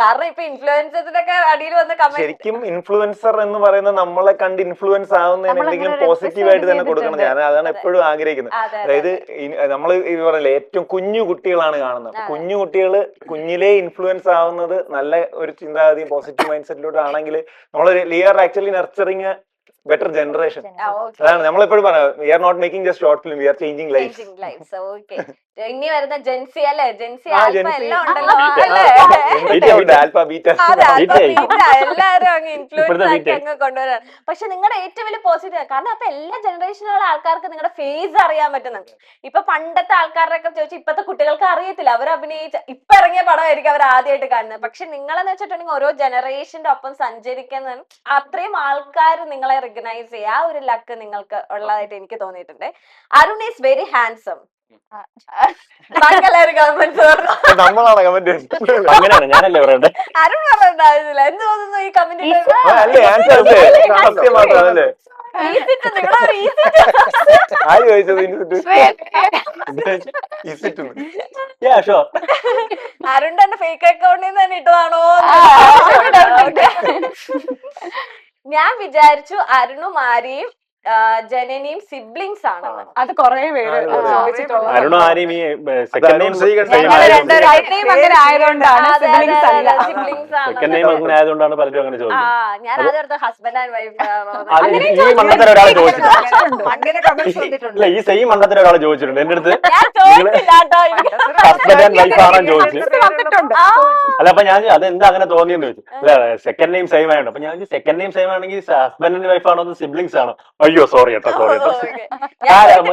കാരണം ഇപ്പൊ ഇൻഫ്ലുവൻസേഴ്സിനൊക്കെ അടിയിൽ വന്ന് കമന്റ്. ശരിക്കും ഇൻഫ്ലുവൻസർ എന്ന് പറയുന്നത് നമ്മളെ കണ്ട് ഇൻഫ്ലുവൻസ് ആവുന്നതിന് എന്തെങ്കിലും പോസിറ്റീവ് ആയിട്ട് തന്നെ കൊടുക്കണം. ഞാൻ അതാണ് എപ്പോഴും ആഗ്രഹിക്കുന്നത്. അതായത് നമ്മൾ ഈ പറഞ്ഞില്ലേ ഏറ്റവും കുഞ്ഞു കുട്ടികളാണ് കാണുന്നത്. കുഞ്ഞു കുട്ടികൾ കുഞ്ഞിലേ ഇൻഫ്ലുവൻസ് ആവുന്നത് നല്ല ഒരു ചിന്താഗതിയും പോസിറ്റീവ് മൈൻഡ് സെറ്റിലൂടെ ആണെങ്കിൽ നമ്മൾ ആക്ച്വലി നർച്ചറിങ് ബെറ്റർ ജനറേഷൻ. അതാണ് നമ്മളെപ്പോഴും പറയാം, we are not making just short film, we are changing life. Okay, ഇനി വരുന്ന ജെൻസി അല്ലേ, ജെൻസി ആ, ആൽഫ ജെൻസി. എല്ലാം ഉണ്ടല്ലോ അല്ലേ? ആൽഫ ബീറ്റ എല്ലാരും അങ്ങ് ഇൻഫ്ലുവൻസ് ഇപ്പോഴത്തെ ആക്കി ബീറ്റേ. അങ്ങ് കൊണ്ടുവരാൻ. പക്ഷെ നിങ്ങളുടെ ഏറ്റവും വലിയ പോസിറ്റീവ്, കാരണം അപ്പൊ എല്ലാ ജനറേഷനുള്ള ആൾക്കാർക്ക് നിങ്ങളുടെ ഫേസ് അറിയാൻ പറ്റുന്നുണ്ട്. ഇപ്പൊ പണ്ടത്തെ ആൾക്കാരുടെ ഒക്കെ ചോദിച്ചാൽ ഇപ്പത്തെ കുട്ടികൾക്ക് അറിയത്തില്ല, അവർ അഭിനയിച്ച ഇപ്പൊ ഇറങ്ങിയ പടമായിരിക്കും അവർ ആദ്യമായിട്ട് കാണുന്നത്. പക്ഷെ നിങ്ങളെന്ന് വെച്ചിട്ടുണ്ടെങ്കിൽ ഓരോ ജനറേഷന്റെ ഒപ്പം സഞ്ചരിക്കുന്ന അത്രയും ആൾക്കാർ നിങ്ങളെ റിക്കഗ്നൈസ് ചെയ്യുക, ആ ഒരു ലക്ക് നിങ്ങൾക്ക് ഉള്ളതായിട്ട് എനിക്ക് തോന്നിയിട്ടുണ്ട്. Arun is very handsome. ബാക്കിയെല്ലാവരും കമന്റ്സ് പറഞ്ഞു. നമ്മളാണ് കമന്റ്. അങ്ങനെയാണ്, ഞാനല്ലേ പറയണ്ടേ. അരുൺ പറഞ്ഞിട്ടുണ്ടായിരുന്നില്ല. എന്ത് തോന്നുന്നു ഈ കമന്റ്? അല്ലേ ആൻസർ അല്ലേ, സത്യം മാത്രമല്ലേ ആര് ചോദിച്ചത്? Yeah, sure. അരുണിന്റെ ഫേക്ക് അക്കൗണ്ടിൽ നിന്ന് തന്നെ ഇട്ടതാണോ? ഞാൻ വിചാരിച്ചു അരുണും ആര്യയും ജനനിയും സിബ്ലിങ്സ് ആണെന്ന്. അത് കൊറേ പേര് ചോദിച്ചിട്ടുള്ളത്. അരുണും ആരെയും ഈ സെക്കൻഡ് നെയിം അങ്ങനെ ആയതുകൊണ്ടാണ് siblings അല്ല. സിബ്ലിങ്സ് ആണ്. സെക്കൻഡ് നെയിം അങ്ങനെ ആയതുകൊണ്ടാണ് പലരും അങ്ങനെ ആ, ചോദിക്കുന്നത്. ഞാൻ ആദ്യം ഹസ്ബൻഡ് ആൻഡ് വൈഫ് അത് ഈ മണ്ടത്തരം ഒരാൾ ചോദിച്ചിട്ടുണ്ട്. അങ്ങനെ കമന്റ്സ് വന്നിട്ടുണ്ട്. ഇല്ല, ഈ സെയിം മണ്ടത്തരം ഒരാൾ ചോദിച്ചിട്ടുണ്ട് എന്റെ അടുത്ത്. ഞാൻ ചോദിച്ചില്ല കേട്ടോ. ഹസ്ബൻഡ് ആൻഡ് വൈഫ് ആണെന്ന് ചോദിച്ചു. വന്നിട്ടുണ്ട്. അല്ല, അപ്പൊ ഞാൻ അതെന്താ അങ്ങനെ തോന്നിയെന്ന് ചോദിച്ചു. അല്ല, സെക്കൻഡ് നെയിം സെയിം ആയതുകൊണ്ട്. അപ്പൊ ഞാൻ സെക്കൻഡ് നെയിം സെയിം ആണെങ്കിൽ ഹസ്ബൻഡ് ആൻഡ് വൈഫ് ആണോ സിബ്ലിങ്സ് ആണോ? അയ്യോ സോറി കേട്ടോ, സോറി കേട്ടോ.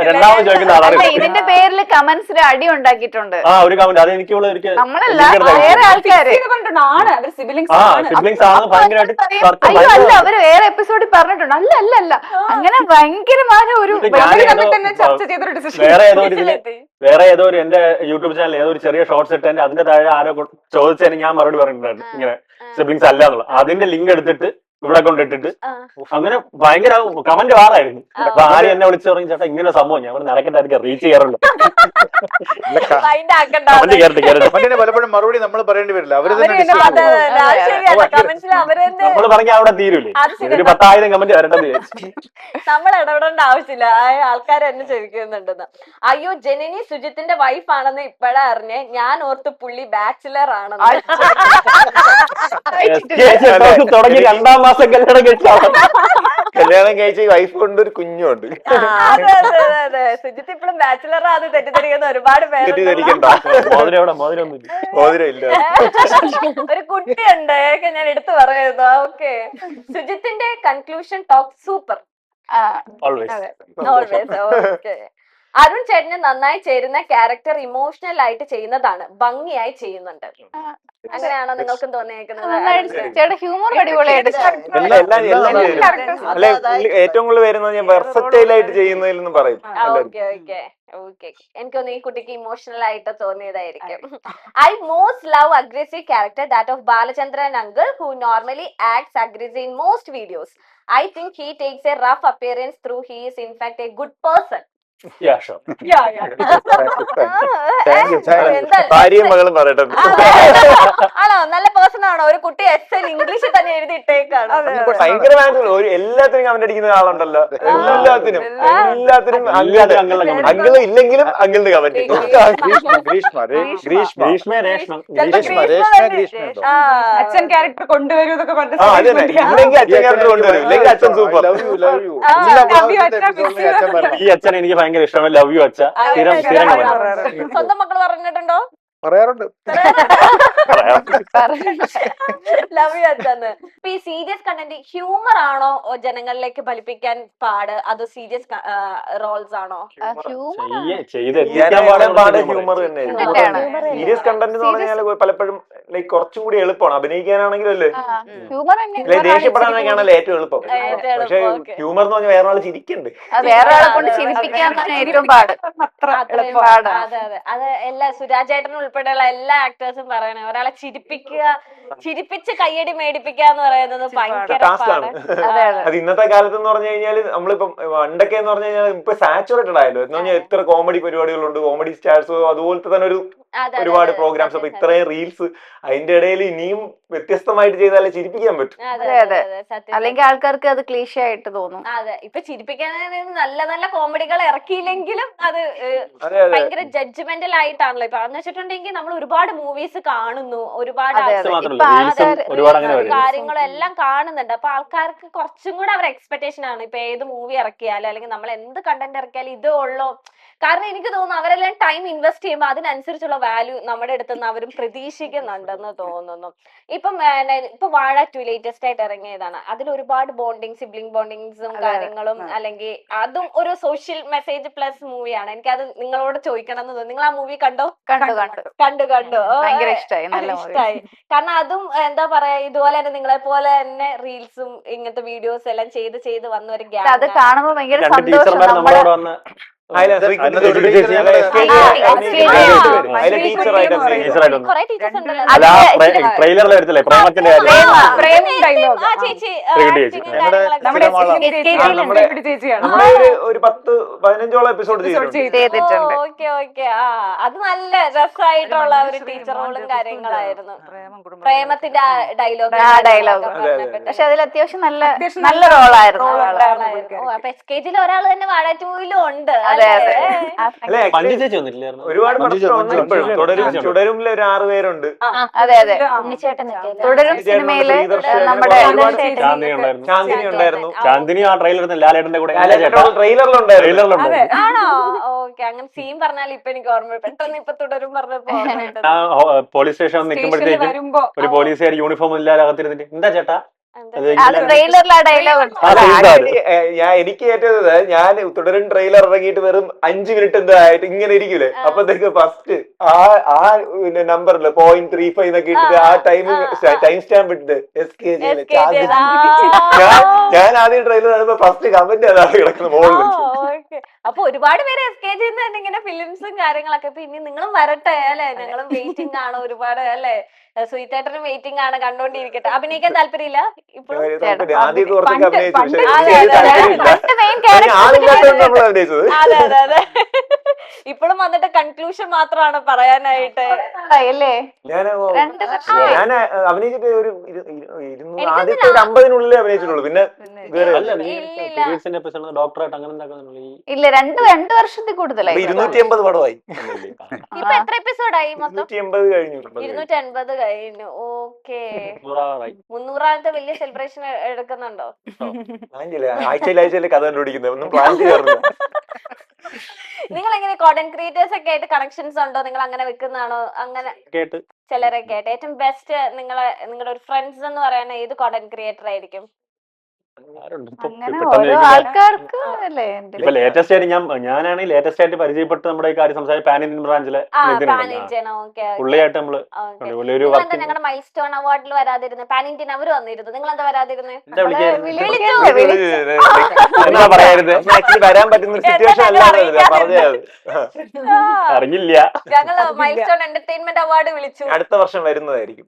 രണ്ടാമത് ചോദിക്കുന്ന ആളാണ്. ഇതിന്റെ പേരിൽ കമന്റ്സിൽ അടി ഉണ്ടാക്കിയിട്ടുണ്ട്. ആ, ഒരു കമന്റ് അത് എനിക്ക് നമ്മളല്ല, വേറെ ആൾക്കാര്. ആണ് അവർ സിബിലിംഗ്സ് ആ ആണ്. സിബ്ലിങ്സ് ആണെന്ന് ഭയങ്കരമായിട്ട് അയ്യോ അല്ല, അവര് വേറെ എപ്പിസോഡിൽ പറഞ്ഞിട്ടുണ്ട്. അല്ല അല്ല അല്ല, അങ്ങനെ ഭയങ്കരമായ ഒരു തന്നെ ചർച്ച ചെയ്തൊരു ഡിസിഷൻ. വേറെ ഏതോ ഒരു എന്റെ യൂട്യൂബ് ചാനൽ ഏതോ ഒരു ചെറിയ ഷോർട്സ് ഇട്ട് അതിന്റെ താഴെ ആരോ ചോദിച്ചതിന് ഞാൻ മറുപടി പറഞ്ഞിട്ടുണ്ടായിരുന്നു ഇങ്ങനെ സിബ്ലിങ്സ് അല്ല എന്നുള്ളത്. അതിന്റെ ലിങ്ക് എടുത്തിട്ട് ഇവിടെ കൊണ്ടിട്ടിട്ട് അങ്ങനെ ഭയങ്കര കമന്റ് വാറായിരുന്നു. അപ്പൊ ആരും എന്നെ വിളിച്ചു പറഞ്ഞു, ചേട്ടാ ഇങ്ങനെ സംഭവം ഞാൻ നടക്കണ്ടായിരിക്കും റീച്ച് ചെയ്യാറുണ്ട്. പലപ്പോഴും മറുപടി നമ്മൾ പറയേണ്ടി വരില്ല, അവര് നമ്മൾ പറഞ്ഞാൽ അവിടെ തീരൂലേ. ഒരു 10,000 കമന്റ് വരട്ടെന്ന് വിചാരിച്ചു. നമ്മൾ ഇടപെടേണ്ട ആവശ്യമില്ല, ആൾക്കാർ എന്നെ ചോദിക്കുന്നുണ്ടെന്ന്. അയ്യോ, ജനനി സുജിത്തിന്റെ വൈഫ് ആണെന്ന് ഇപ്പഴാ അറിഞ്ഞേ. ഞാൻ ഓർത്ത് പുള്ളി ബാച്ചിലർ ആണെന്ന്. തുടങ്ങി 2-ാം മാസം കല്യാണം കഴിച്ച വൈഫ് കൊണ്ട് ഒരു കുഞ്ഞുണ്ട്. അതെ അതെ അതെ, സുജിത്ത് ഇപ്പോഴും ബാച്ചിലർ ആണ് തെറ്റിദ്ധരിക്കുന്ന ഒരുപാട് പേര്. മോതിരം ഇല്ല, ഒരു കുട്ടിയുണ്ട്, ഞാൻ എടുത്തു പറയുന്നു. ഓക്കെ, സുജിത്തിന്റെ conclusion talk super. Okay, Arun ചേട്ടന് നന്നായി ചേരുന്ന ക്യാരക്ടർ ഇമോഷണൽ ആയിട്ട് ചെയ്യുന്നതാണ്, ഭംഗിയായി ചെയ്യുന്നുണ്ട്. അങ്ങനെയാണോ നിങ്ങൾക്കും തോന്നിയേക്കുന്നത്? ഹ്യൂമർ അടിപൊളിയായിട്ട്. അല്ലെ, ഏറ്റവും കൂടുതൽ വരുന്നത് ഞാൻ വെർസറ്റൈൽ ആയിട്ട് ചെയ്യുന്നതിൽ നിന്ന് പറയും. ഓക്കെ ഓക്കെ ഓക്കെ, എനിക്കൊന്ന് ഈ കുട്ടിക്ക് ഇമോഷണൽ ആയിട്ട് തോന്നിയതായിരിക്കും. I most love aggressive character that of Balachandran uncle who normally acts aggressive in most videos. I think he takes a rough appearance through he is in fact a good person. ഭാര്യയും മകളും പറയട്ടെ. ആണോ, നല്ല person ആണോ? ഒരു കുട്ടി S ഇംഗ്ലീഷിൽ തന്നെ എഴുതി ഇട്ടേക്കാണ്. ഭയങ്കരമായിട്ട് എല്ലാത്തിനും കമന്റ് അടിക്കുന്ന ആളുണ്ടല്ലോ. എല്ലാത്തിനും അങ്കിള് ഇല്ലെങ്കിലും അങ്കിളിന് കമന്റ്. അച്ഛൻ ക്യാരക്ടർ കൊണ്ടുവരും എന്നൊക്കെ പറഞ്ഞു. ഇല്ലെങ്കിൽ അച്ഛൻ ക്യാരക്ടർ കൊണ്ടുവരും, ഇല്ലെങ്കിൽ അച്ഛൻ സൂപ്പർ. ഈ അച്ഛൻ എനിക്ക് ഭയങ്കര ഇഷ്ടമാണ്. ലവ് യു അച്ഛ. സ്വന്തം മക്കൾ പറഞ്ഞിട്ടുണ്ടോ? പറയാറുണ്ട്. ലവ് യു അച്ഛന്ന്. ഈ സീരിയസ് കണ്ടന്റ് ഹ്യൂമർ ആണോ ജനങ്ങളിലേക്ക് ഫലിപ്പിക്കാൻ പാട്, അതോ സീരിയസ് റോൾസ് ആണോ? ഹ്യൂമർ തന്നെ. സീരിയസ് കണ്ടന്റ് എന്ന് പറഞ്ഞാൽ പലപ്പോഴും ലൈക്ക് കുറച്ചും കൂടി എളുപ്പമാണ് അഭിനയിക്കാനാണെങ്കിലും അല്ലേ. ദേഷ്യപ്പെടാനൊക്കെയാണല്ലോ ഏറ്റവും എളുപ്പം. പക്ഷെ ഹ്യൂമർ എന്ന് പറഞ്ഞാൽ വേറെ ആൾ ചിരിക്കണ്ട്, വേറെ ആളെ കൊണ്ട് ചിരിപ്പിക്കാൻ ഏറ്റവും പാട്. അതെ അതെ, അത് എല്ലാ സുരാജേട്ടനും ഉൾപ്പെടെയുള്ള എല്ലാ ആക്ടേഴ്സും പറയണേ, ഒരാളെ ചിരിപ്പിച്ച് കയ്യടി മേടിപ്പിക്കുക എന്ന് പറയുന്നത് ഭയങ്കര പാടാണ്. അത് ഇന്നത്തെ കാലത്ത് എന്ന് പറഞ്ഞു കഴിഞ്ഞാൽ നമ്മളിപ്പം പണ്ടൊക്കെ എന്ന് പറഞ്ഞു കഴിഞ്ഞാൽ ഇപ്പൊ സാച്ചുറേറ്റഡ് ആയല്ലോ എന്ന് പറഞ്ഞാൽ എത്ര കോമഡി പരിപാടികളുണ്ട്, കോമഡി സ്റ്റാർസ് അതുപോലത്തെ തന്നെ ഒരു ഒരുപാട് പ്രോഗ്രാംസ്. അപ്പൊ ഇത്രയും റീൽസ് അതിന്റെ ഇടയിൽ ഇനിയും വ്യത്യസ്തമായിട്ട് ചെയ്താലേ ചിരിപ്പിക്കാൻ പറ്റും. അല്ലെങ്കിൽ ആൾക്കാർക്ക് അത് ക്ലീശ ആയിട്ട് തോന്നും. അതെ, ഇപ്പൊ ചിരിപ്പിക്കാൻ നല്ല നല്ല കോമഡികൾ ഇറക്കിയില്ലെങ്കിലും അത് ഭയങ്കര ജഡ്ജ്മെന്റൽ ആയിട്ടാണല്ലോ ഇപ്പൊ. എന്ന് വെച്ചിട്ടുണ്ടെങ്കിൽ നമ്മൾ ഒരുപാട് മൂവീസ് കാണുന്നു, ഒരുപാട് കാര്യങ്ങളും എല്ലാം കാണുന്നുണ്ട്. അപ്പൊ ആൾക്കാർക്ക് കുറച്ചും കൂടെ അവരുടെ എക്സ്പെക്ടേഷൻ ആണ് ഇപ്പൊ ഏത് മൂവി ഇറക്കിയാലും അല്ലെങ്കിൽ നമ്മൾ എന്ത് കണ്ടന്റ് ഇറക്കിയാലും ഇതേ ഉള്ളൂ. കാരണം എനിക്ക് തോന്നുന്നു അവരെല്ലാം ടൈം ഇൻവെസ്റ്റ് ചെയ്യുമ്പോൾ അതിനനുസരിച്ചുള്ള വാല്യൂ നമ്മുടെ അടുത്ത് നിന്ന് അവരും പ്രതീക്ഷിക്കുന്നുണ്ടെന്ന് തോന്നുന്നു. ഇപ്പൊ വാഴ 2 ലേറ്റസ്റ്റ് ആയിട്ട് ഇറങ്ങിയതാണ്. അതിൽ ഒരുപാട് സിബ്ലിംഗ് ബോണ്ടിങ്സും കാര്യങ്ങളും, അല്ലെങ്കിൽ അതും ഒരു സോഷ്യൽ മെസ്സേജ് പ്ലസ് മൂവിയാണ്. എനിക്കത് നിങ്ങളോട് ചോദിക്കണം എന്ന് തോന്നി. നിങ്ങൾ ആ മൂവി കണ്ടോ? കണ്ടു ഭയങ്കര ഇഷ്ടമായി. കാരണം അതും എന്താ പറയാ, ഇതുപോലെ തന്നെ നിങ്ങളെ പോലെ തന്നെ റീൽസും ഇങ്ങനത്തെ വീഡിയോസ് എല്ലാം ചെയ്ത് വന്ന ഒരു ഗ്യാങ്. അത് കാണുമ്പോൾ ഭയങ്കര സന്തോഷം. ട്രെയിലറിൽ വരത്തില്ലേ പ്രേമത്തിന്റെ ഒരു 10-15 എപ്പിസോഡ് ചെയ്തിട്ടുണ്ട്. അത് നല്ല രസമായിട്ടുള്ള ഒരു ടീച്ചർ റോളും കാര്യങ്ങളായിരുന്നു. പ്രേമത്തിന്റെ ഡയലോഗ്. പക്ഷെ അതിൽ അത്യാവശ്യം നല്ല റോളായിരുന്നു. അപ്പൊ SKG ഒരാൾ തന്നെ വാഴ 2 ഉണ്ട്. ഒരുപാട് തുടരുമില്ല ഒരു 6 പേരുണ്ട്. അതെ തുടരും സിനിമയില് നമ്മുടെ ചാന്ദിനി ഉണ്ടായിരുന്നു. ചാന്ദിനി ആ ട്രെയിലർ ലാലേട്ടന്റെ കൂടെ ട്രെയിലറിലുണ്ടായിരുന്നു. ആണോ? ഓക്കെ, അങ്ങനെ സീൻ പറഞ്ഞാൽ ഇപ്പൊ എനിക്ക് ഓർമ്മ പെട്ടെന്ന് ഇപ്പൊ തുടരും പറഞ്ഞപ്പോ പോലീസ് സ്റ്റേഷൻ നിൽക്കുമ്പോഴത്തേക്കും ഒരു പോലീസുകാർ യൂണിഫോം ഇല്ലാതെ അകത്തിരുന്നിട്ട് എന്താ ചേട്ടാ എനിക്ക് ഏറ്റത് ഞാൻ തുടരും ട്രെയിലർ ഇറങ്ങിയിട്ട് വെറും 5 മിനിറ്റ് എന്തോ ആയിട്ട് ഇങ്ങനെ ഇരിക്കൂലേ, അപ്പത്തേക്ക് ഫസ്റ്റ് ആ നമ്പറില് 0.35 എന്നൊക്കെ ഇട്ടിട്ട് ആ ടൈം സ്റ്റാമ്പ് ഇട്ടിട്ട് SKG. ഞാൻ ആദ്യം ട്രെയിലർ കാണുമ്പോ ഫസ്റ്റ് കമന്റ് അതാണ് കിടക്കുന്നത് മുകളിൽ. അപ്പൊ ഒരുപാട് പേര് SKG ഇങ്ങനെ ഫിലിംസും കാര്യങ്ങളൊക്കെ. ഇപ്പൊ ഇനി നിങ്ങളും വരട്ടെ അല്ലെ, ഞങ്ങളും വെയിറ്റിംഗ് ആണ് ഒരുപാട് അല്ലെ. സുഹിത്തേട്ടനും വെയിറ്റിംഗ് ആണ്, കണ്ടോണ്ടിരിക്കട്ടെ. അഭിനയിക്കാൻ താല്പര്യമില്ല ഇപ്പോഴും? അതെ ഇപ്പോഴും വന്നിട്ട് കൺക്ലൂഷൻ മാത്രമാണ് പറയാനായിട്ട്. ഞാൻ അഭിനയിച്ചിട്ട് ഒരു ആദ്യത്തെ 50-നുള്ളിൽ അഭിനയിച്ചിട്ടുള്ളൂ. പിന്നെ ഡോക്ടറായിട്ട് അങ്ങനെ ഇല്ല, 2 വർഷത്തിൽ കൂടുതലായി. 280 പടമായി. ഇപ്പൊ എത്ര എപ്പിസോഡായി? 280 കഴിഞ്ഞു. 280 കഴിഞ്ഞു. ഓക്കെ, 300ാമത്തെ വലിയ സെലിബ്രേഷൻ എടുക്കുന്നുണ്ടോ? ആഴ്ചയിൽ കഥ കണ്ടുപിടിക്കുന്നത് ഒന്നും പ്ലാൻ ചെയ്യാറില്ല. നിങ്ങൾ എങ്ങനെ കോണ്ടന്റ് ക്രിയേറ്റേഴ്സ് ഒക്കെ ആയിട്ട് കണക്ഷൻസ് ഉണ്ടോ? നിങ്ങൾ അങ്ങനെ വെക്കുന്നതാണോ? അങ്ങനെ ചിലരൊക്കെ ആയിട്ട് ഏറ്റവും ബെസ്റ്റ് നിങ്ങളുടെ ഒരു ഫ്രണ്ട്സ് എന്ന് പറയുന്ന ഏത് കോണ്ടന്റ് ക്രിയേറ്റർ ആയിരിക്കും? ലേറ്റസ്റ്റ് ആയിട്ട് ഞാനാണ് ലേറ്റസ്റ്റ് ആയിട്ട് പരിചയപ്പെട്ട് നമ്മുടെ ഈ കാര്യം സംസാരിച്ച പാൻ ഇന്ത്യൻ ബ്രാഞ്ചിലെ പുള്ളിയായിട്ട് നമ്മള് ഞങ്ങളുടെ മൈൽ സ്റ്റോൺ അവാർഡിൽ വരാതിരുന്നത് പാൻ ഇന്ത്യൻ അവർ വന്നിരുന്നു. നിങ്ങൾ എന്താ വരാതിരുന്നത്? വരാൻ പറ്റുന്ന സിറ്റുവേഷൻ അറിഞ്ഞില്ല. ഞങ്ങള് മൈൽ സ്റ്റോൺ എന്റർടൈൻമെന്റ് അവാർഡ് വിളിച്ചു. അടുത്ത വർഷം വരുന്നതായിരിക്കും.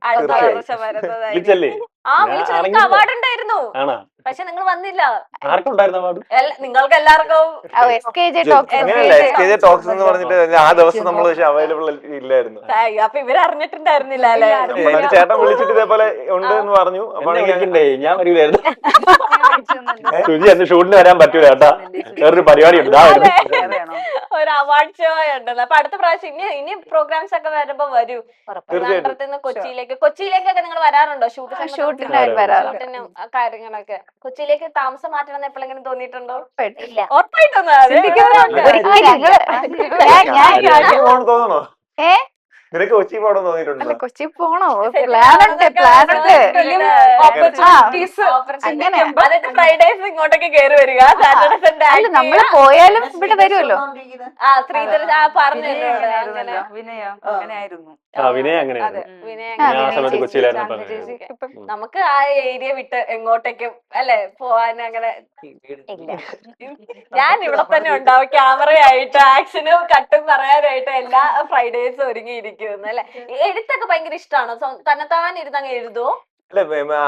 അവാർഡ് ഉണ്ടായിരുന്നു, പക്ഷെ നിങ്ങൾ വന്നില്ല. നിങ്ങൾക്ക് എല്ലാവർക്കും ടോക്സ് എന്ന് പറഞ്ഞിട്ട് ആ ദിവസം നമ്മൾ അവൈലബിൾ ഇല്ലായിരുന്നു. അപ്പൊ ഇവരറിഞ്ഞിട്ടുണ്ടായിരുന്നില്ല അല്ലെ? ചേട്ടൻ വിളിച്ചിട്ട് ഇതേപോലെ ഉണ്ട് എന്ന് പറഞ്ഞു. ഞാൻ വരില്ലായിരുന്നു. ഷൂട്ടിന് വരാൻ പറ്റൂല ചേട്ടാ, വേറൊരു പരിപാടി ഉണ്ട്. ഒരു അവാർഡ് ഷോ ഉണ്ടല്ലോ. അപ്പൊ അടുത്ത പ്രാവശ്യം ഇനി പ്രോഗ്രാംസ് ഒക്കെ വരുമ്പോ വരൂ. കൊച്ചിയിലേക്കൊക്കെ നിങ്ങൾ വരാറുണ്ടോ? ഷൂട്ടിനും കാര്യങ്ങളൊക്കെ കൊച്ചിയിലേക്ക് താമസം മാറ്റണം എപ്പോഴെങ്കിലും തോന്നിയിട്ടുണ്ടോ? തോന്നണോ? നിനക്ക് കൊച്ചി പോകണം തോന്നിയിട്ടുണ്ടോ? കൊച്ചി പോണോ? ഫ്രൈഡേസ് ഇങ്ങോട്ടൊക്കെ കയറി വരിക. നമ്മള് പോയാലും ഇവിടെ വരുമല്ലോ. ശ്രീധർ പറഞ്ഞു നമുക്ക് ആ ഏരിയ വിട്ട് എങ്ങോട്ടേക്കും അല്ലെ പോവാൻ അങ്ങനെ. ഞാൻ ഇവിടെ തന്നെ ഉണ്ടാവും ക്യാമറയായിട്ട്, ആക്ഷനും കട്ടും പറയാനായിട്ട് എല്ലാ ഫ്രൈഡേസും ഒരുങ്ങിയിരിക്കും അല്ലെ. എഴുത്തൊക്കെ ഭയങ്കര ഇഷ്ടമാണോ? തന്നെത്താൻ ഇരുന്ന് അങ്ങ് എഴുതുവോ? അല്ല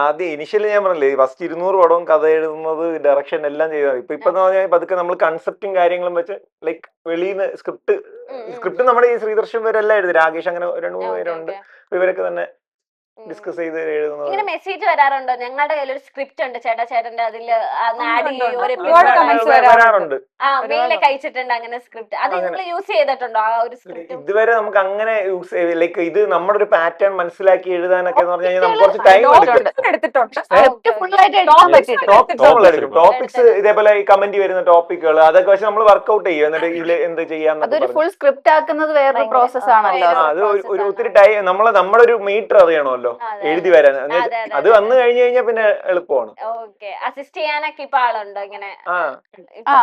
ആദ്യം ഇനിഷ്യലി ഞാൻ പറഞ്ഞില്ലേ ഫസ്റ്റ് 200 പടവും കഥ എഴുതുന്നത് ഡയറക്ഷൻ എല്ലാം ചെയ്തത്. ഇപ്പൊ പറഞ്ഞാൽ പതുക്കെ നമ്മൾ കൺസെപ്റ്റും കാര്യങ്ങളും വെച്ച് ലൈക്ക് വെളിയിൽ നിന്ന് സ്ക്രിപ്റ്റ് നമ്മുടെ ഈ ശ്രീദർശൻ വരെല്ലാം എഴുതി, രാകേഷ് അങ്ങനെ 2-3 പേരുണ്ട്. ഇവരൊക്കെ തന്നെ ഡിസ്കസ് ചെയ്ത് എഴുതുന്നത്. ഇങ്ങനെ മെസ്സേജ് വരാറുണ്ടോ? ഞങ്ങളുടെ കയ്യിൽ ഒരു സ്ക്രിപ്റ്റ് ഉണ്ട് ചേട്ടന്റെ അതില് വരാറുണ്ട്. മെയിലൊക്കെ അയച്ചിട്ടുണ്ട് അങ്ങനെ സ്ക്രിപ്റ്റ്. അത് നിങ്ങൾ യൂസ് ചെയ്തിട്ടുണ്ടോ ആ ഒരു സ്ക്രിപ്റ്റ്? ഇതുവരെ നമുക്ക് അങ്ങനെ യൂസ് ലൈക്ക് ഇത് നമ്മുടെ ഒരു പാറ്റേൺ മനസ്സിലാക്കി എഴുതാനൊക്കെ എന്ന് പറഞ്ഞു കഴിഞ്ഞാൽ നമുക്ക് കുറച്ച് ടൈം എടുക്കും. ടോപ്പിക്സ് ഇതേപോലെ ഈ കമന്റ് വരുന്ന ടോപ്പിക്കുകൾ അതൊക്കെ വെച്ച് നമ്മൾ വർക്ക്ഔട്ട് ചെയ്യും. എന്നിട്ട് ഇതിൽ എന്ത് ചെയ്യാൻ ഫുൾ സ്ക്രിപ്റ്റ് ആക്കുന്നത് വേറൊരു പ്രോസസ് ആണല്ലോ. അത് ഒരു ഒത്തിരി ടൈം നമ്മുടെ ഒരു മീറ്റർ അറിയണമല്ലോ എഴുതി വരാൻ. അത് വന്നു കഴിഞ്ഞു കഴിഞ്ഞാൽ പിന്നെ എളുപ്പമാണ്. ഓക്കെ, അസിസ്റ്റ് ചെയ്യാനൊക്കെ ഇപ്പൊ ആളുണ്ടോ ഇങ്ങനെ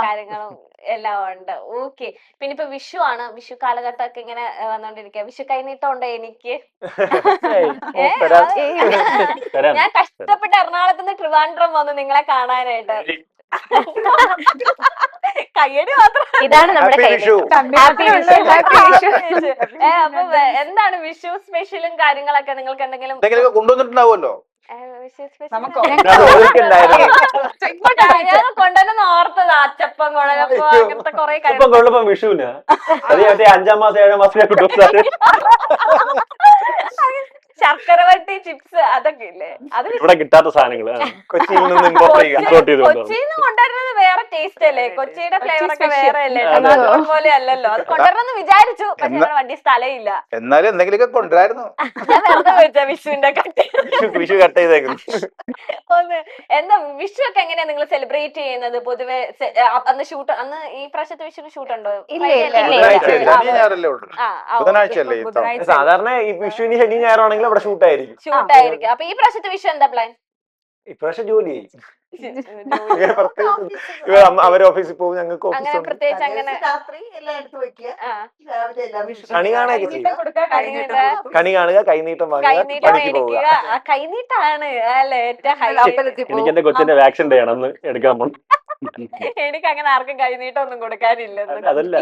കാര്യങ്ങളും എല്ലാം ഉണ്ട്? ഓക്കെ. പിന്നെ ഇപ്പൊ വിഷു ആണ്, വിഷു കാലഘട്ടമൊക്കെ ഇങ്ങനെ വന്നോണ്ടിരിക്കുക. വിഷു കൈനീട്ടം ഉണ്ടോ? എനിക്ക് ഞാൻ കഷ്ടപ്പെട്ട് എറണാകുളത്ത് നിന്ന് ട്രിവാൻഡ്രം വന്നു നിങ്ങളെ കാണാനായിട്ട്. കയ്യടി മാത്രം. ഇതാണ് നമ്മുടെ അപ്പൊ എന്താണ് വിഷു സ്പെഷ്യലും കാര്യങ്ങളൊക്കെ നിങ്ങൾക്ക് എന്തെങ്കിലും കൊണ്ടുവന്നിട്ടുണ്ടാവുമല്ലോ? ഞാൻ കൊണ്ടുവന്ന് ഓർത്തത് അച്ചപ്പം കുഴലപ്പം അങ്ങനത്തെ കൊറേ കൊള്ളപ്പം വിഷുവിന് അത് 5-ാം മാസം 7-ാം മാസം കിട്ടും. ശർക്കര വരട്ടി ചിപ്സ് അതൊക്കെ ഇല്ലേ? അത് ഇവിടെ കിട്ടാത്ത സാധനങ്ങള് കൊച്ചിയിൽ നിന്ന് ഇമ്പോർട്ട് ചെയ്ത് കൊച്ചിയിൽ നിന്ന് കൊണ്ടുവരുന്നത് വേറെ ടേസ്റ്റ് അല്ലേ? കൊച്ചിയുടെ ഫ്ലേവർ ഒക്കെ വേറെ അല്ലേ? പോലെ അല്ലല്ലോ. അത് കൊണ്ടുവരണമെന്ന് വിചാരിച്ചു, പക്ഷെ ഞങ്ങളുടെ വണ്ടി സ്ഥലമില്ല. എന്നാലും എന്തെങ്കിലുമൊക്കെ കൊണ്ടുവരായിരുന്നു. ഞാൻ വെറുതെ വെച്ച വിഷുവിന്റെ വിഷു കട്ട് ചെയ്തേക്കുന്നു. എന്താ വിഷു ഒക്കെ എങ്ങനെയാ നിങ്ങൾ സെലിബ്രേറ്റ് ചെയ്യുന്നത് പൊതുവെ? അന്ന് ഷൂട്ട്, അന്ന് ഈ പ്രാവശ്യത്തെ വിഷുവിന് ഷൂട്ട് ഉണ്ടോ? സാധാരണ ഈ വിഷുവിന് ശനി ഞായറാണെങ്കിൽ അവിടെ ഷൂട്ടായിരിക്കും. അപ്പൊ ഈ പ്രാവശ്യത്തെ വിഷു എന്താ പ്ലാൻ? ഇപ്രാവശ്യം ജോലി അവര് ഓഫീസിൽ പോകും, ഞങ്ങൾക്ക് അങ്ങനെ പ്രത്യേകിച്ച് അങ്ങനെ രാത്രി എല്ലാം എടുത്തു വെക്കുക, രാവിലെ എല്ലാം കണി കാണുക കണി കാണുക, കൈനീട്ടം കൈനീട്ടം കൈനീട്ടാണ് അല്ലേ ഏറ്റവും ഹൈലൈറ്റ്. എനിക്ക് എന്റെ കൊച്ചിന്റെ വാക്സിൻ ഡേ ആണ് അന്ന് എടുക്കാൻ പോണം. എനിക്ക് അങ്ങനെ ആർക്കും കൈനീട്ടം ഒന്നും കൊടുക്കാനില്ല. അതല്ല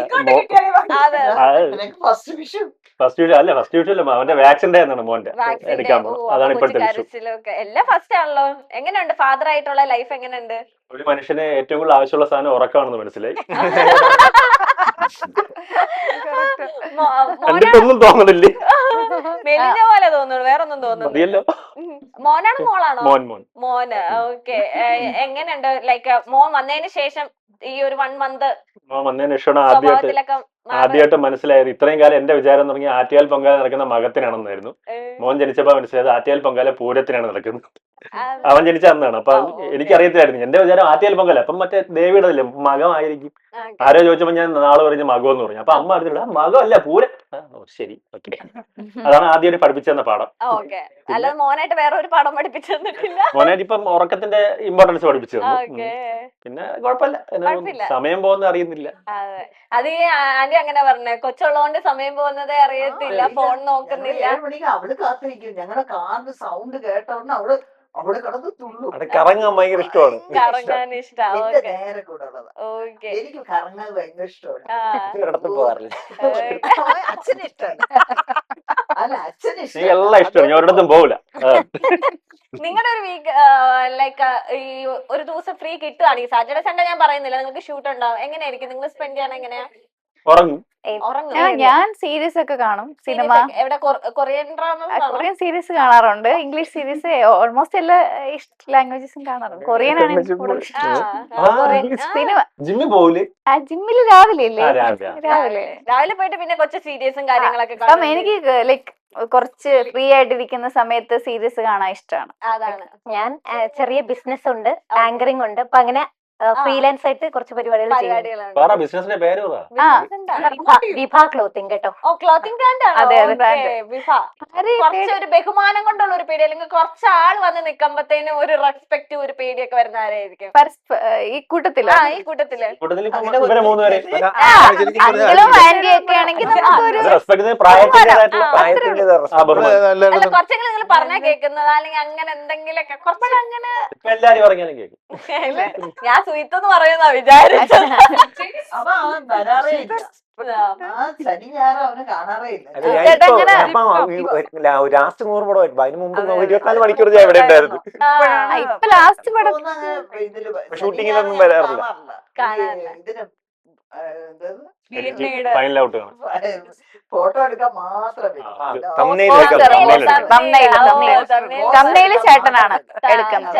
ഫസ്റ്റ് വിഷു അല്ല, ഫസ്റ്റ് വിഷു അല്ല, അവന്റെ വാക്സിൻ ഡേ എന്നാണ് മോന്റെ എടുക്കാൻ പോണം. അതാണ് ഇപ്പോഴത്തെ വിഷു. എല്ലാം ഫസ്റ്റ് ആണല്ലോ. എങ്ങനെയുണ്ട് ഫാദർ ആയിട്ടുള്ള ലൈഫ്? എങ്ങനെയുണ്ട്? ഒരു മനുഷ്യന് ഏറ്റവും കൂടുതൽ ആവശ്യമുള്ള സാധനം ഉറക്കമാണെന്ന് മനസ്സിലായി. കണ്ടിട്ടൊന്നും തോന്നുന്നില്ലേ? മെലിഞ്ഞ പോലെ തോന്നുന്നു, വേറൊന്നും തോന്നുന്നു. മോനാണോ മോളാണോ? മോന്. ഓക്കെ. എങ്ങനെയുണ്ട് ലൈക്ക് മോൻ വന്നതിന് ശേഷം ഈ ഒരു 1 മന്ത് മോൻ വന്നതിന് ശേഷമാണ് ആദ്യമായിട്ട് മനസ്സിലായത്. ഇത്രയും കാലം എന്റെ വിചാരം എന്ന് പറഞ്ഞാൽ ആറ്റുകാൽ പൊങ്കാല നടക്കുന്ന മകത്തിനാണെന്നായിരുന്നു. മോൻ ജനിച്ചപ്പോ മനസ്സിലായത് ആറ്റുകാൽ പൊങ്കാല പൂരത്തിനാണ് നടക്കുന്നത്. അവൻ ജനിച്ച അന്നാണ്. അപ്പൊ എനിക്കറിയത്തില്ലായിരുന്നു. എന്റെ വിചാരം ആറ്റുകാൽ പൊങ്കാല അപ്പം മറ്റേ ദേവിയുടെ മകമായിരിക്കും. ആരോ ചോദിച്ചപ്പോ ഞാൻ നാളെ പറഞ്ഞ മകം എന്ന് പറഞ്ഞു. അപ്പൊ അമ്മ അറിഞ്ഞില്ല, മകം അല്ല പൂരം. ശരി, ഓക്കെ. അതാണ് ആദ്യമായിട്ട് പഠിപ്പിച്ചെന്ന പാഠം. അല്ലാതെ മോനായിട്ട് വേറെ ഒരു പാഠം പഠിപ്പിച്ചു തന്നിട്ടില്ല. മോനായിട്ട് ഇപ്പം ഉറക്കത്തിന്റെ ഇമ്പോർട്ടൻസ് പഠിപ്പിച്ചു തന്നു. പിന്നെ കുഴപ്പമില്ല, സമയം പോകുന്ന അറിയുന്നില്ല. അത് ഈ ആന്റി അങ്ങനെ പറഞ്ഞേ, കൊച്ചുള്ളതുകൊണ്ട് സമയം പോകുന്നതേ അറിയത്തില്ല, ഫോൺ നോക്കുന്നില്ല. 7 മണിക്ക് അവള് കാത്തിരിക്കും. ഞങ്ങളുടെ കാറിന്റെ സൗണ്ട് കേട്ടോണ്ട് അവിടെ കിടന്ന് തുള്ളു. കറങ്ങാൻ ഭയങ്കര ഇഷ്ടമാണ്. കറങ്ങാൻ ഇഷ്ടമാണ്. നേരെ കൂടെ ഉള്ളത്. എനിക്ക് കറങ്ങാൻ ഭയങ്കര ഇഷ്ടമാണ്. ഇടത്ത് പോകാറില്ല. അച്ഛന് ഇഷ്ടമാണ്. അല്ല, അച്ഛന് എല്ലാം ഇഷ്ടമാണ്. ഞാൻ ഒരിടത്തും പോകില്ല. നിങ്ങളുടെ ഒരു വീക്ക് ലൈക്ക് ഈ ഒരു ദിവസം ഫ്രീ കിട്ടുകയാണെങ്കിൽ, സാറ്റർഡേ സൺഡേ ഞാൻ പറയുന്നില്ല, നിങ്ങൾക്ക് ഷൂട്ട് ഉണ്ടാവും, എങ്ങനെയായിരിക്കും നിങ്ങൾ സ്പെൻഡ് ചെയ്യാൻ? എങ്ങനെയാ? ഞാൻ സീരീസ് ഒക്കെ കാണും. സിനിമ, കൊറിയൻ സീരീസ് കാണാറുണ്ട്. ഇംഗ്ലീഷ് സീരീസ് ഓൾമോസ്റ്റ് എല്ലാ ലാംഗ്വേജസും കാണാറുണ്ട്. കൊറിയൻ ആണ് എനിക്ക് കൂടുതൽ ഇഷ്ടം. സിനിമ ജിമ്മില് രാവിലെ അല്ലേ? രാവിലെ പോയിട്ട് പിന്നെ കൊച്ചു സീരീസും കാര്യങ്ങളൊക്കെ അപ്പം എനിക്ക് ലൈക്ക് കുറച്ച് ഫ്രീ ആയിട്ടിരിക്കുന്ന സമയത്ത് സീരീസ് കാണാൻ ഇഷ്ടമാണ്. അതാണ്. ഞാൻ ചെറിയ ബിസിനസ് ഉണ്ട്, ആങ്കറിംഗ് ഉണ്ട്. അപ്പൊ അങ്ങനെ ഫ്രീലാൻസ് ആയിട്ട് കുറച്ച് പരിപാടികൾ വിഭ ക്ലോത്തിങ് കേട്ടോ. ക്ലോത്തിങ് ബ്രാൻഡ് ഒരു ബഹുമാനം കൊണ്ടുള്ള ഒരു പേടി, അല്ലെങ്കിൽ കുറച്ച് ആൾ വന്ന് നിക്കുമ്പത്തേനും ഒരു റെസ്പെക്ട്, ഒരു പേടിയൊക്കെ വരുന്ന ആരായിരിക്കും ഈ കൂട്ടത്തില്? ഈ കൂട്ടത്തില് അങ്കിളും ആന്റി ഒക്കെ ആണെങ്കിൽ കുറച്ചെങ്കിലും നിങ്ങൾ പറഞ്ഞാൽ കേൾക്കുന്നത്, അല്ലെങ്കിൽ അങ്ങനെ എന്തെങ്കിലുമൊക്കെ കുറച്ച് അങ്ങനെ ഞാൻ സുയിത്തെന്ന് പറയുന്ന വിചാരിച്ചത്. അവൻ വരാറേ ഇല്ല. ശനി ഞായറും അവന് കാണാറേ ഇല്ല. ലാസ്റ്റ് 100 പടം അതിന് മുമ്പ് 24 മണിക്കൂർ ഞാൻ ഇവിടെ ഉണ്ടായിരുന്നു. ഇപ്പൊ ലാസ്റ്റ് പടം ഷൂട്ടിങ്ങിലൊന്നും വരാറില്ല. ഇതിന് ഫൈനൽ ഔട്ട് കാണും. ഫോട്ടോ എടുക്കാൻ മാത്രം തമ്മില് ചേട്ടനാണ് എടുക്കുന്നത്.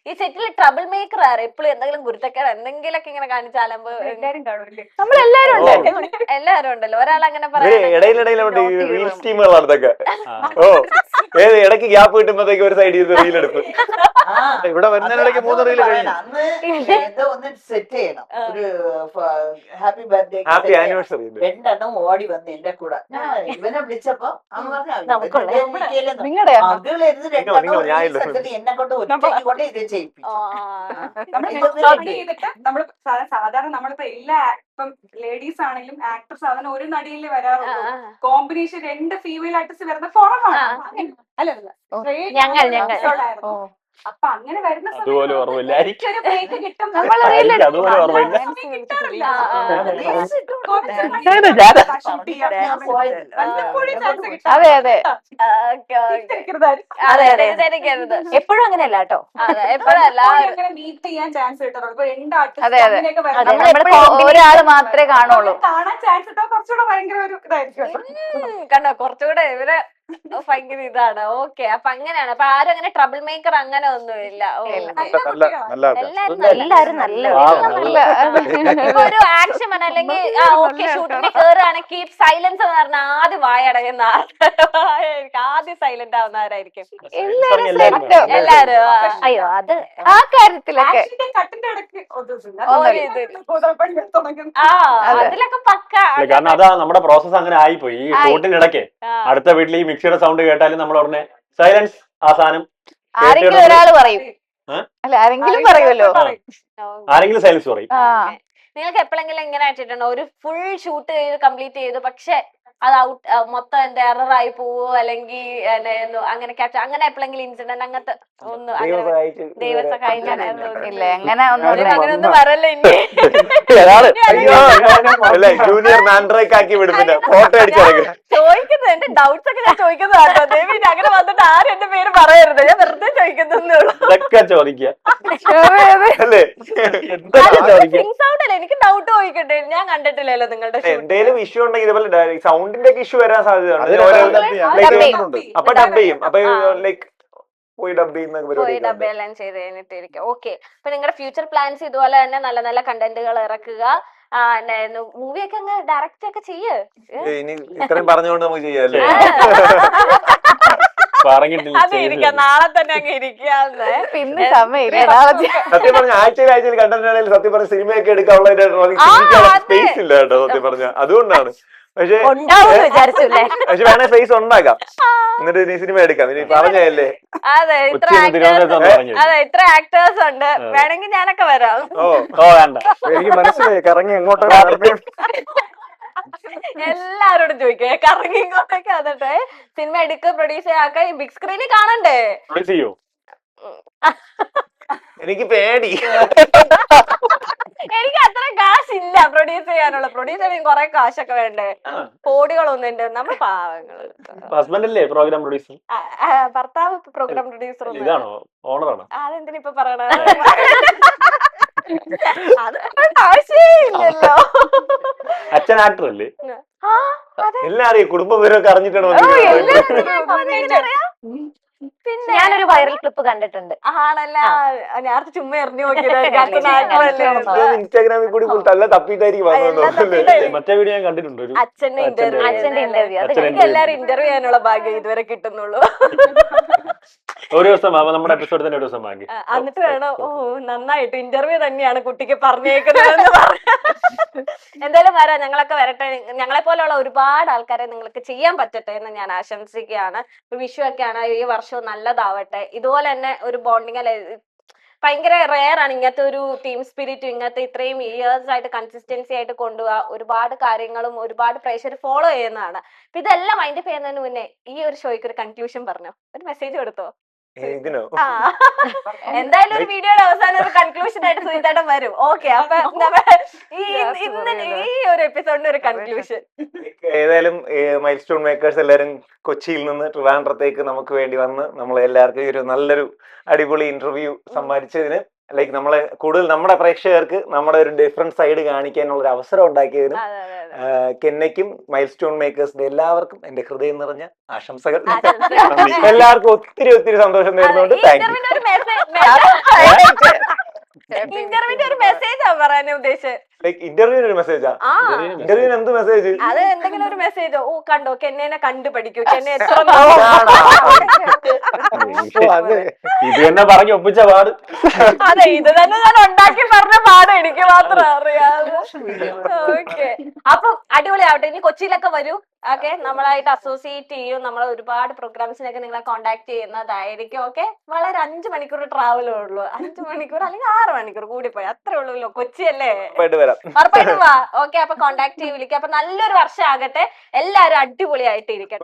ഈ സെറ്റിൽ ട്രബിൾ മേക്കർ ആര് എപ്പോഴും എന്തെങ്കിലും ഗുരുത്തക്കേട് എന്തെങ്കിലൊക്കെ ഇങ്ങനെ കാണിച്ചാലുമ്പോ നമ്മളെല്ലാരും ഉണ്ട്. എല്ലാരും ഉണ്ടല്ലോ ഒരാൾ അങ്ങനെ ഇടയിലിടയിൽ റീൽസ് ടീമുകളാണ് ഇതൊക്കെ. ഓ ഇടയ്ക്ക് ഗ്യാപ്പ് കിട്ടുമ്പോഴത്തേക്ക് ഒരു സൈഡിൽ നിന്ന് റീലെടുപ്പ്. ഇവിടെ വരുന്നതിനിടയ്ക്ക് 3 റീല് കഴിഞ്ഞു. അന്ന് എന്തോ ഒന്ന് സെറ്റ് ചെയ്യണം. ഒരു ഹാപ്പി ബർത്ത്ഡേ ഹാപ്പി ആനിവേഴ്സറി 2 ഓടി വന്ന് എന്റെ കൂടെ. ഇവനെ വിളിച്ചപ്പോ അവൻ പറഞ്ഞു എന്നെ കൊണ്ട് കൊണ്ട് ഇത് ചെയ്യിപ്പിച്ചു. നമ്മള് സാധാരണ നമ്മളിപ്പോ എല്ലാ ഇപ്പം ലേഡീസ് ആണെങ്കിലും ആക്ടർ സാധാരണ ഒരു നടിയിലേ വരാറുള്ളൂ. കോമ്പിനേഷൻ 2 ഫീമെയിൽ ആർട്ടിസ്റ്റ് വരുന്ന കുറവാണ്. ഞങ്ങൾ അപ്പൊ അങ്ങനെ വരുന്ന അതുപോലെ ഓർമ്മയില്ലായിരിക്കും. അതുപോലെ ഓർമ്മയില്ല. അതെ അതെ എപ്പോഴും അങ്ങനെയല്ല കേട്ടോ. മീറ്റ് ചെയ്യാൻ ചാൻസ് കിട്ടാറുള്ളൂ. ഒരാള് മാത്രമേ കാണുള്ളൂ. കാണാൻ ചാൻസ് കിട്ടാൻ കുറച്ചുകൂടെ ഭയങ്കര ഒരു ഇതായിരിക്കും. കണ്ടോ കുറച്ചുകൂടെ ഇവര് ഭയങ്കര ഇതാണ്. ഓക്കെ അപ്പൊ അങ്ങനെയാണ്. അപ്പൊ ആരും അങ്ങനെ ട്രബിൾ മേക്കർ അങ്ങനെ ഒന്നുമില്ല. എല്ലാരും നല്ല ഇപ്പൊ ഒരു ആക്ഷൻ അല്ലെങ്കിൽ ഓക്കെ ഷൂട്ടിന് കേറുകയാണ് കീപ് സൈലൻസ് എന്ന് പറഞ്ഞാൽ ആദ്യം വായടയുന്ന ആദ്യം സൈലന്റ് ആവുന്നവരായിരിക്കും എല്ലാരും. അയ്യോ അത് ആ കാര്യത്തിലൊക്കെ കട്ടിന്റെ ഇടയ്ക്ക് അതിലൊക്കെ പക്ക. കാരണം അതാ നമ്മുടെ പ്രോസസ് അങ്ങനെ ആയിപ്പോയി. ഈ ഷൂട്ടിനിടയ്ക്ക് അടുത്ത വീട്ടിൽ ഈ മിക്സിയുടെ സൗണ്ട് കേട്ടാലും നമ്മൾ ഉടനെ സൈലൻസ് ആ സാധനം ആരെങ്കിലും ഒരാള് പറയും. അല്ല ആരെങ്കിലും പറയുമല്ലോ. ആരെങ്കിലും സൈലൻസ് പറയും. നിങ്ങൾക്ക് എപ്പോഴെങ്കിലും ഇങ്ങനെ ആയിട്ടുണ്ടോ ഒരു ഫുൾ ഷൂട്ട് ചെയ്ത് കംപ്ലീറ്റ് ചെയ്തു പക്ഷെ അത് ഔട്ട് മൊത്തം എന്റെ എററായി പോവോ അല്ലെങ്കിൽ അങ്ങനെ ക്യാപ്ചർ അങ്ങനെ എപ്പോഴെങ്കിലും ഇൻസിഡന്റ് അങ്ങനത്തെ ഒന്നും ദൈവ ഇല്ല അങ്ങനെ ഒന്നും വരല്ലേ ഇനി ജൂനിയർ മാൻഡ്രേക്ക് ആക്കി വിടുന്നില്ല. ഫോട്ടോ അടിച്ചിറങ്ങി ചോദിക്കുന്നത് എന്റെ ഡൗട്ട്സ് ഒക്കെ ഞാൻ ചോദിക്കുന്നതാട്ടോ. ദേവി അങ്ങനെ വന്നിട്ട് ആരും എന്റെ പേര് പറയരുത്. ഞാൻ വെറുതെ ചോദിക്കുന്നേ ഉള്ളൂ. ഇതൊക്കെ ചോദിക്കുക അല്ലേ? എനിക്ക് ഡൗട്ട് ചോദിക്കട്ടെ. ഞാൻ കണ്ടിട്ടില്ലല്ലോ നിങ്ങളുടെ എന്തേലും ഇഷ്യൂ ഉണ്ടെങ്കിൽ ഇതുപോലെ സൗണ്ടിന്റെ ഒക്കെ ഇഷ്യൂ വരാൻ സാധ്യതയാണ്. അപ്പൊ ഡബ് ചെയ്യും. അപ്പൊ ലൈക്ക് പോയി ഡബ് എല്ലാം ചെയ്ത് കഴിഞ്ഞിട്ടിരിക്കും. ഓക്കെ അപ്പൊ നിങ്ങളുടെ ഫ്യൂച്ചർ പ്ലാൻസ് ഇതുപോലെ തന്നെ നല്ല നല്ല കണ്ടന്റുകൾ ഇറക്കുക. മൂവിയൊക്കെ അങ്ങ് ഡയറക്റ്റ് ഒക്കെ ചെയ്യ്. ഇനി ഇത്രയും പറഞ്ഞുകൊണ്ട് നമുക്ക് ചെയ്യാല്ലേ? അത് ഇരിക്കാം നാളെ തന്നെ അങ്ങ് ഇരിക്കാന്ന്. പിന്നെ സമയമില്ല. സത്യം പറഞ്ഞ ആഴ്ചയിൽ കണ്ടന്റാണെങ്കിൽ സത്യം പറഞ്ഞ സിനിമയൊക്കെ എടുക്കാനുള്ള സ്പേസ് ഇല്ല കേട്ടോ സത്യം പറഞ്ഞ. അതുകൊണ്ടാണ്. പക്ഷെ വേണേ സ്പേസ് ഉണ്ടാക്കാം. എന്നിട്ട് നീ സിനിമ എടുക്കാം. ഇനി പറഞ്ഞല്ലേ? അതെ ഇത്ര ആക്ടേഴ്സ് ഉണ്ട്. വേണമെങ്കിൽ ഞാനൊക്കെ വരാം. വേണ്ട എനിക്ക് മനസ്സിലായി കറങ്ങി എങ്ങോട്ടോ എല്ലാരോടും ചോദിക്കേ കറങ്ങി ഇങ്ങോട്ടേക്ക് വന്നിട്ട് സിനിമ എടുക്കുക പ്രൊഡ്യൂസ് ആക്കാൻ ബിഗ് സ്ക്രീനിൽ കാണണ്ടേ? എനിക്ക് പേടി. എനിക്ക് അത്ര കാശില്ല പ്രൊഡ്യൂസ് ചെയ്യാനുള്ള. പ്രൊഡ്യൂസ് ചെയ്യാൻ കുറെ കാശൊക്കെ വേണ്ടേ? കോടികളൊന്നും ഉണ്ട്. നമ്മൾ പാവങ്ങൾ. ഹസ്ബൻഡല്ലേ പ്രോഗ്രാം പ്രൊഡ്യൂസർ? ഭർത്താവ് പ്രോഗ്രാം പ്രൊഡ്യൂസർ. ഇതാണോ ഓണറാണോ? അതെന്തിനാ ഇപ്പൊ പറയണ? അത് ആവശ്യമില്ലല്ലോ. അച്ഛൻ ആക്ടർ അല്ലേ? എല്ലാരെയും കുടുംബ വിവരമൊക്കെ അറിഞ്ഞിട്ടാണോ? പിന്നെ ഞാനൊരു വൈറൽ ക്ലിപ്പ് കണ്ടിട്ടുണ്ട്. ആണല്ലേ? ഞാൻ ചുമ്മാ എറിഞ്ഞു നോക്കിയത്. ഇൻസ്റ്റാഗ്രാമിൽ കൂടി തല്ല തപ്പിട്ടായിരിക്കും മറ്റേ വീഡിയോ ഞാൻ കണ്ടിട്ടുണ്ട്. അച്ഛന്റെ ഇന്റർവ്യൂ. അതൊക്കെ എല്ലാരും ഇന്റർവ്യൂ ചെയ്യാനുള്ള ഭാഗ്യം ഇതുവരെ കിട്ടുന്നുള്ളൂ. ഒരു ദിവസം നമ്മുടെ എപ്പിസോഡ് തന്നെ ഒരു ദിവസം വാങ്ങി എന്നിട്ട് വേണം നന്നായിട്ട് ഇന്റർവ്യൂ തന്നെയാണ് കുട്ടിക്ക് പറഞ്ഞേക്കുന്നതെന്ന് പറഞ്ഞു. എന്തായാലും വരാം. ഞങ്ങളൊക്കെ വരട്ടെ. ഞങ്ങളെ പോലെയുള്ള ഒരുപാട് ആൾക്കാരെ നിങ്ങൾക്ക് ചെയ്യാൻ പറ്റട്ടെ എന്ന് ഞാൻ ആശംസിക്കുകയാണ്. വിഷു ഒക്കെയാണ്. ഈ വർഷവും നല്ലതാവട്ടെ. ഇതുപോലെ തന്നെ ഒരു ബോണ്ടിങ് അല്ലെ ഭയങ്കര റെയർ ആണ് ഇങ്ങനത്തെ ഒരു ടീം സ്പിരിറ്റ്. ഇങ്ങനത്തെ ഇത്രയും ഇയേഴ്സ് ആയിട്ട് കൺസിസ്റ്റൻസി ആയിട്ട് കൊണ്ടുപോകാൻ ഒരുപാട് കാര്യങ്ങളും ഒരുപാട് പ്രേക്ഷകർ ഫോളോ ചെയ്യുന്നതാണ്. അപ്പൊ ഇതെല്ലാം മൈൻഡ് അപ്പ് ചെയ്യുന്നതിന് മുന്നേ ഈ ഒരു ഷോയ്ക്ക് ഒരു കൺക്ലൂഷൻ പറഞ്ഞോ, ഒരു മെസ്സേജ് കൊടുത്തോ? ഇതിനോ ആ. എന്തായാലും ഒരു വീഡിയോയുടെ അവസാനം ഒരു കൺക്ലൂഷൻ ആയിട്ട് സുനിതേട്ടൻ വരും. ഓക്കെ, അപ്പൊ ഈ ഒരു എപ്പിസോഡിന്റെ ഒരു കൺക്ലൂഷൻ. ഏതായാലും മൈൽ സ്റ്റോൺ മേക്കേഴ്സ് എല്ലാരും കൊച്ചിയിൽ നിന്ന് ട്രിവാൻഡ്രത്തേക്ക് നമുക്ക് വേണ്ടി വന്ന് നമ്മളെ എല്ലാവർക്കും ഒരു നല്ലൊരു അടിപൊളി ഇന്റർവ്യൂ സമ്മാനിച്ചതിന്, ലൈക്ക് നമ്മളെ കൂടുതൽ നമ്മുടെ പ്രേക്ഷകർക്ക് നമ്മുടെ ഒരു ഡിഫറെന്റ് സൈഡ് കാണിക്കാനുള്ള ഒരു അവസരം ഉണ്ടാക്കിയതിനും കെന്നയ്ക്കും മൈൽ സ്റ്റോൺ മേക്കേഴ്സിന്റെ എല്ലാവർക്കും എന്റെ ഹൃദയം നിറഞ്ഞ ആശംസകൾ. എല്ലാവർക്കും ഒത്തിരി ഒത്തിരി സന്തോഷം നേരുന്നുണ്ട്. Thank you. ഇന്റർവ്യൂവിന്റെ ഒരു മെസ്സേജാ പറയാൻ ഉദ്ദേശിച്ചത്. ലൈക്ക് ഇന്റർവ്യൂവിന് ഒരു മെസ്സേജാ? ഇന്റർവ്യൂവിന് എന്ത് മെസ്സേജ്? അത് എന്തെങ്കിലും ഒരു മെസ്സേജ്. ഓ കണ്ടോ, കെന്നെ കണ്ടു പഠിക്കൂ, കെന്നെ എത്ര ഇത് തന്നെ പറഞ്ഞു ഒപ്പിച്ച പാട്. അതെ, ഇത് തന്നെ ഞാൻ ഉണ്ടാക്കി പറഞ്ഞ പാട് എനിക്ക് മാത്രം അറിയാതെ. ഓക്കെ, അപ്പൊ അടിപൊളിയാവട്ടെ. ഇനി കൊച്ചിയിലൊക്കെ വരൂ. ഓക്കെ, നമ്മളായിട്ട് അസോസിയേറ്റ് ചെയ്യും. നമ്മൾ ഒരുപാട് പ്രോഗ്രാംസിനൊക്കെ നിങ്ങളെ കോണ്ടാക്ട് ചെയ്യുന്നതായിരിക്കും. ഓക്കെ, വളരെ 5 മണിക്കൂർ ട്രാവലേ ഉള്ളൂ. 5 മണിക്കൂർ അല്ലെങ്കിൽ 6 മണിക്കൂർ കൂടി പോയി, അത്രേ ഉള്ളൂല്ലോ. കൊച്ചിയല്ലേ, ഉറപ്പായിട്ട് വാ. ഓക്കെ, അപ്പൊ കോണ്ടാക്ട് ചെയ്ത് വിളിക്കാം. അപ്പൊ നല്ലൊരു വർഷം ആകട്ടെ, എല്ലാരും അടിപൊളിയായിട്ട് ഇരിക്കട്ടെ.